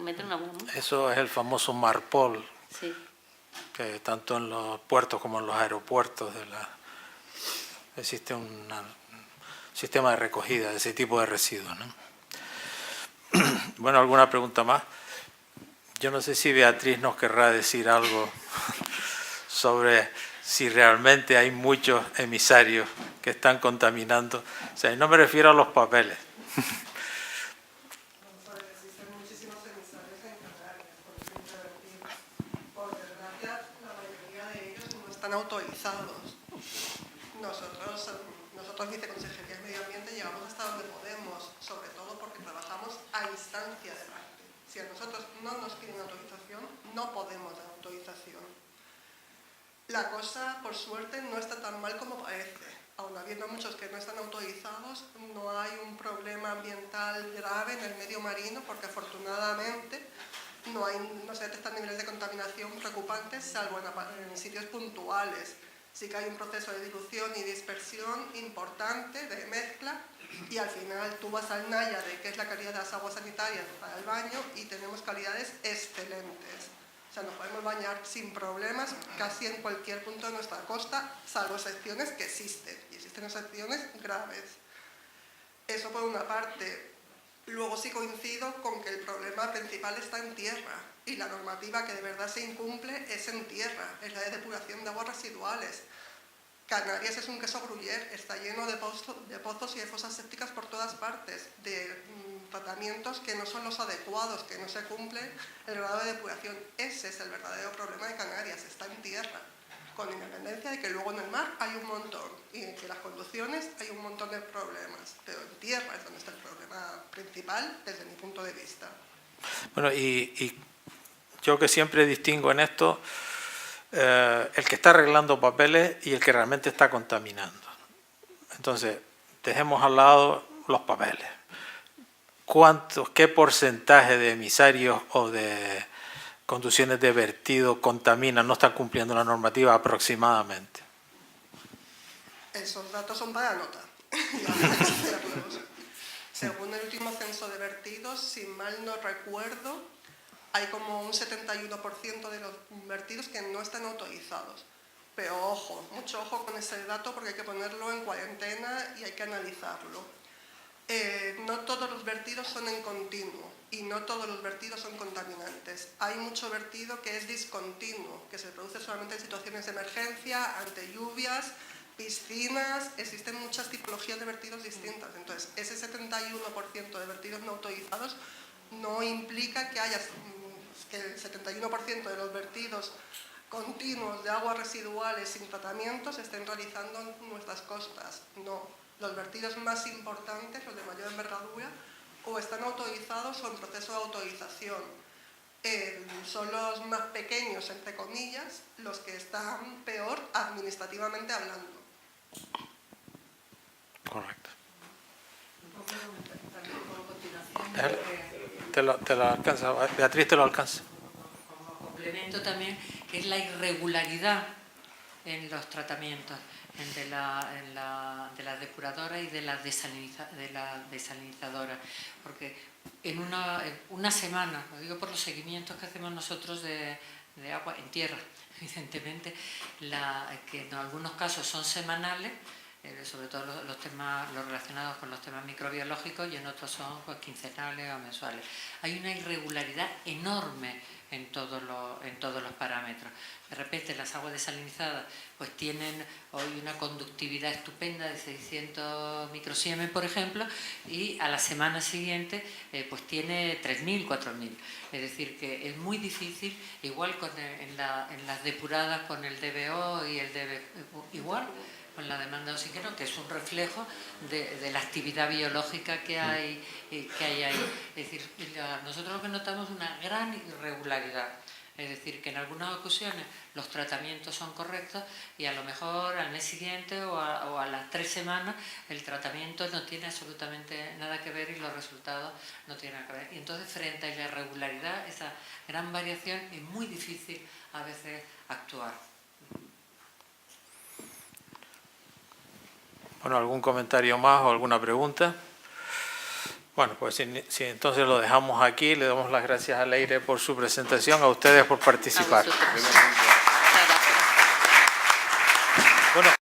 meten una buena multa. Eso es el famoso Marpol, Sí. que tanto en los puertos como en los aeropuertos existe un sistema de recogida de ese tipo de residuos, ¿no? Bueno, ¿alguna pregunta más? Yo no sé si Beatriz nos querrá decir algo sobre si realmente hay muchos emisarios que están contaminando. O sea, no me refiero a los papeles. Existen muchísimos emisarios en Canarias, por desgracia, la mayoría de ellos no están autorizados. Nosotros Viceconsejería de Medio Ambiente, llegamos hasta donde podemos, sobre todo porque trabajamos a instancia de parte. Si a nosotros no nos piden autorización, no podemos dar autorización. La cosa, por suerte, no está tan mal como parece. Aun habiendo muchos que no están autorizados, no hay un problema ambiental grave en el medio marino, porque afortunadamente no se detectan niveles de contaminación preocupantes, salvo en sitios puntuales. Sí que hay un proceso de dilución y dispersión importante, de mezcla, y al final tú vas al NAIADE, que es la calidad de las aguas sanitarias para el baño, y tenemos calidades excelentes. O sea, nos podemos bañar sin problemas casi en cualquier punto de nuestra costa, salvo excepciones que existen, y existen excepciones graves. Eso por una parte. Luego sí coincido con que el problema principal está en tierra, y la normativa que de verdad se incumple es en tierra, es la de depuración de aguas residuales. Canarias es un queso gruyère, está lleno de pozos y de fosas sépticas por todas partes, de tratamientos que no son los adecuados, que no se cumple el grado de depuración. Ese es el verdadero problema de Canarias, está en tierra, con independencia de que luego en el mar hay un montón y en que las conducciones hay un montón de problemas, pero en tierra es donde está el problema principal desde mi punto de vista. Bueno, y yo que siempre distingo en esto el que está arreglando papeles y el que realmente está contaminando. Entonces, dejemos al lado los papeles. ¿Qué porcentaje de emisarios o de conducciones de vertido contaminan, no están cumpliendo la normativa aproximadamente? Esos datos son para nota. Según el último censo de vertidos, si mal no recuerdo, hay como un 71% de los vertidos que no están autorizados. Pero ojo, mucho ojo con ese dato porque hay que ponerlo en cuarentena y hay que analizarlo. No todos los vertidos son en continuo y no todos los vertidos son contaminantes. Hay mucho vertido que es discontinuo, que se produce solamente en situaciones de emergencia, ante lluvias, piscinas, existen muchas tipologías de vertidos distintas. Entonces, ese 71% de vertidos no autorizados no implica que haya que el 71% de los vertidos continuos de aguas residuales sin tratamiento se estén realizando en nuestras costas. No, los vertidos más importantes, los de mayor envergadura, o están autorizados o en proceso de autorización. Son los más pequeños, entre comillas, los que están peor administrativamente hablando. Correcto. También Te lo alcanza, Beatriz te lo alcanza. como complemento también, que es la irregularidad en los tratamientos de la depuradora y de la desalinizadora. Porque en una semana, lo digo por los seguimientos que hacemos nosotros de agua en tierra, evidentemente, que en algunos casos son semanales, sobre todo los relacionados con los temas microbiológicos, y en otros son pues, quincenales o mensuales. Hay una irregularidad enorme en todos los parámetros. De repente las aguas desalinizadas pues tienen hoy una conductividad estupenda de 600 microsiemens, por ejemplo, y a la semana siguiente pues tiene 3.000, 4.000. Es decir, que es muy difícil, igual en las depuradas con el DBO y el igual, con la demanda de oxígeno, que es un reflejo de la actividad biológica que hay ahí. Es decir, nosotros lo que notamos es una gran irregularidad. Es decir, que en algunas ocasiones los tratamientos son correctos y a lo mejor al mes siguiente o a las 3 semanas el tratamiento no tiene absolutamente nada que ver y los resultados no tienen nada que ver. Y entonces, frente a la irregularidad, esa gran variación, es muy difícil a veces actuar. Bueno, ¿algún comentario más o alguna pregunta? Bueno, pues si entonces lo dejamos aquí, le damos las gracias a Leire por su presentación, a ustedes por participar. A vosotros. Muchas gracias. Bueno.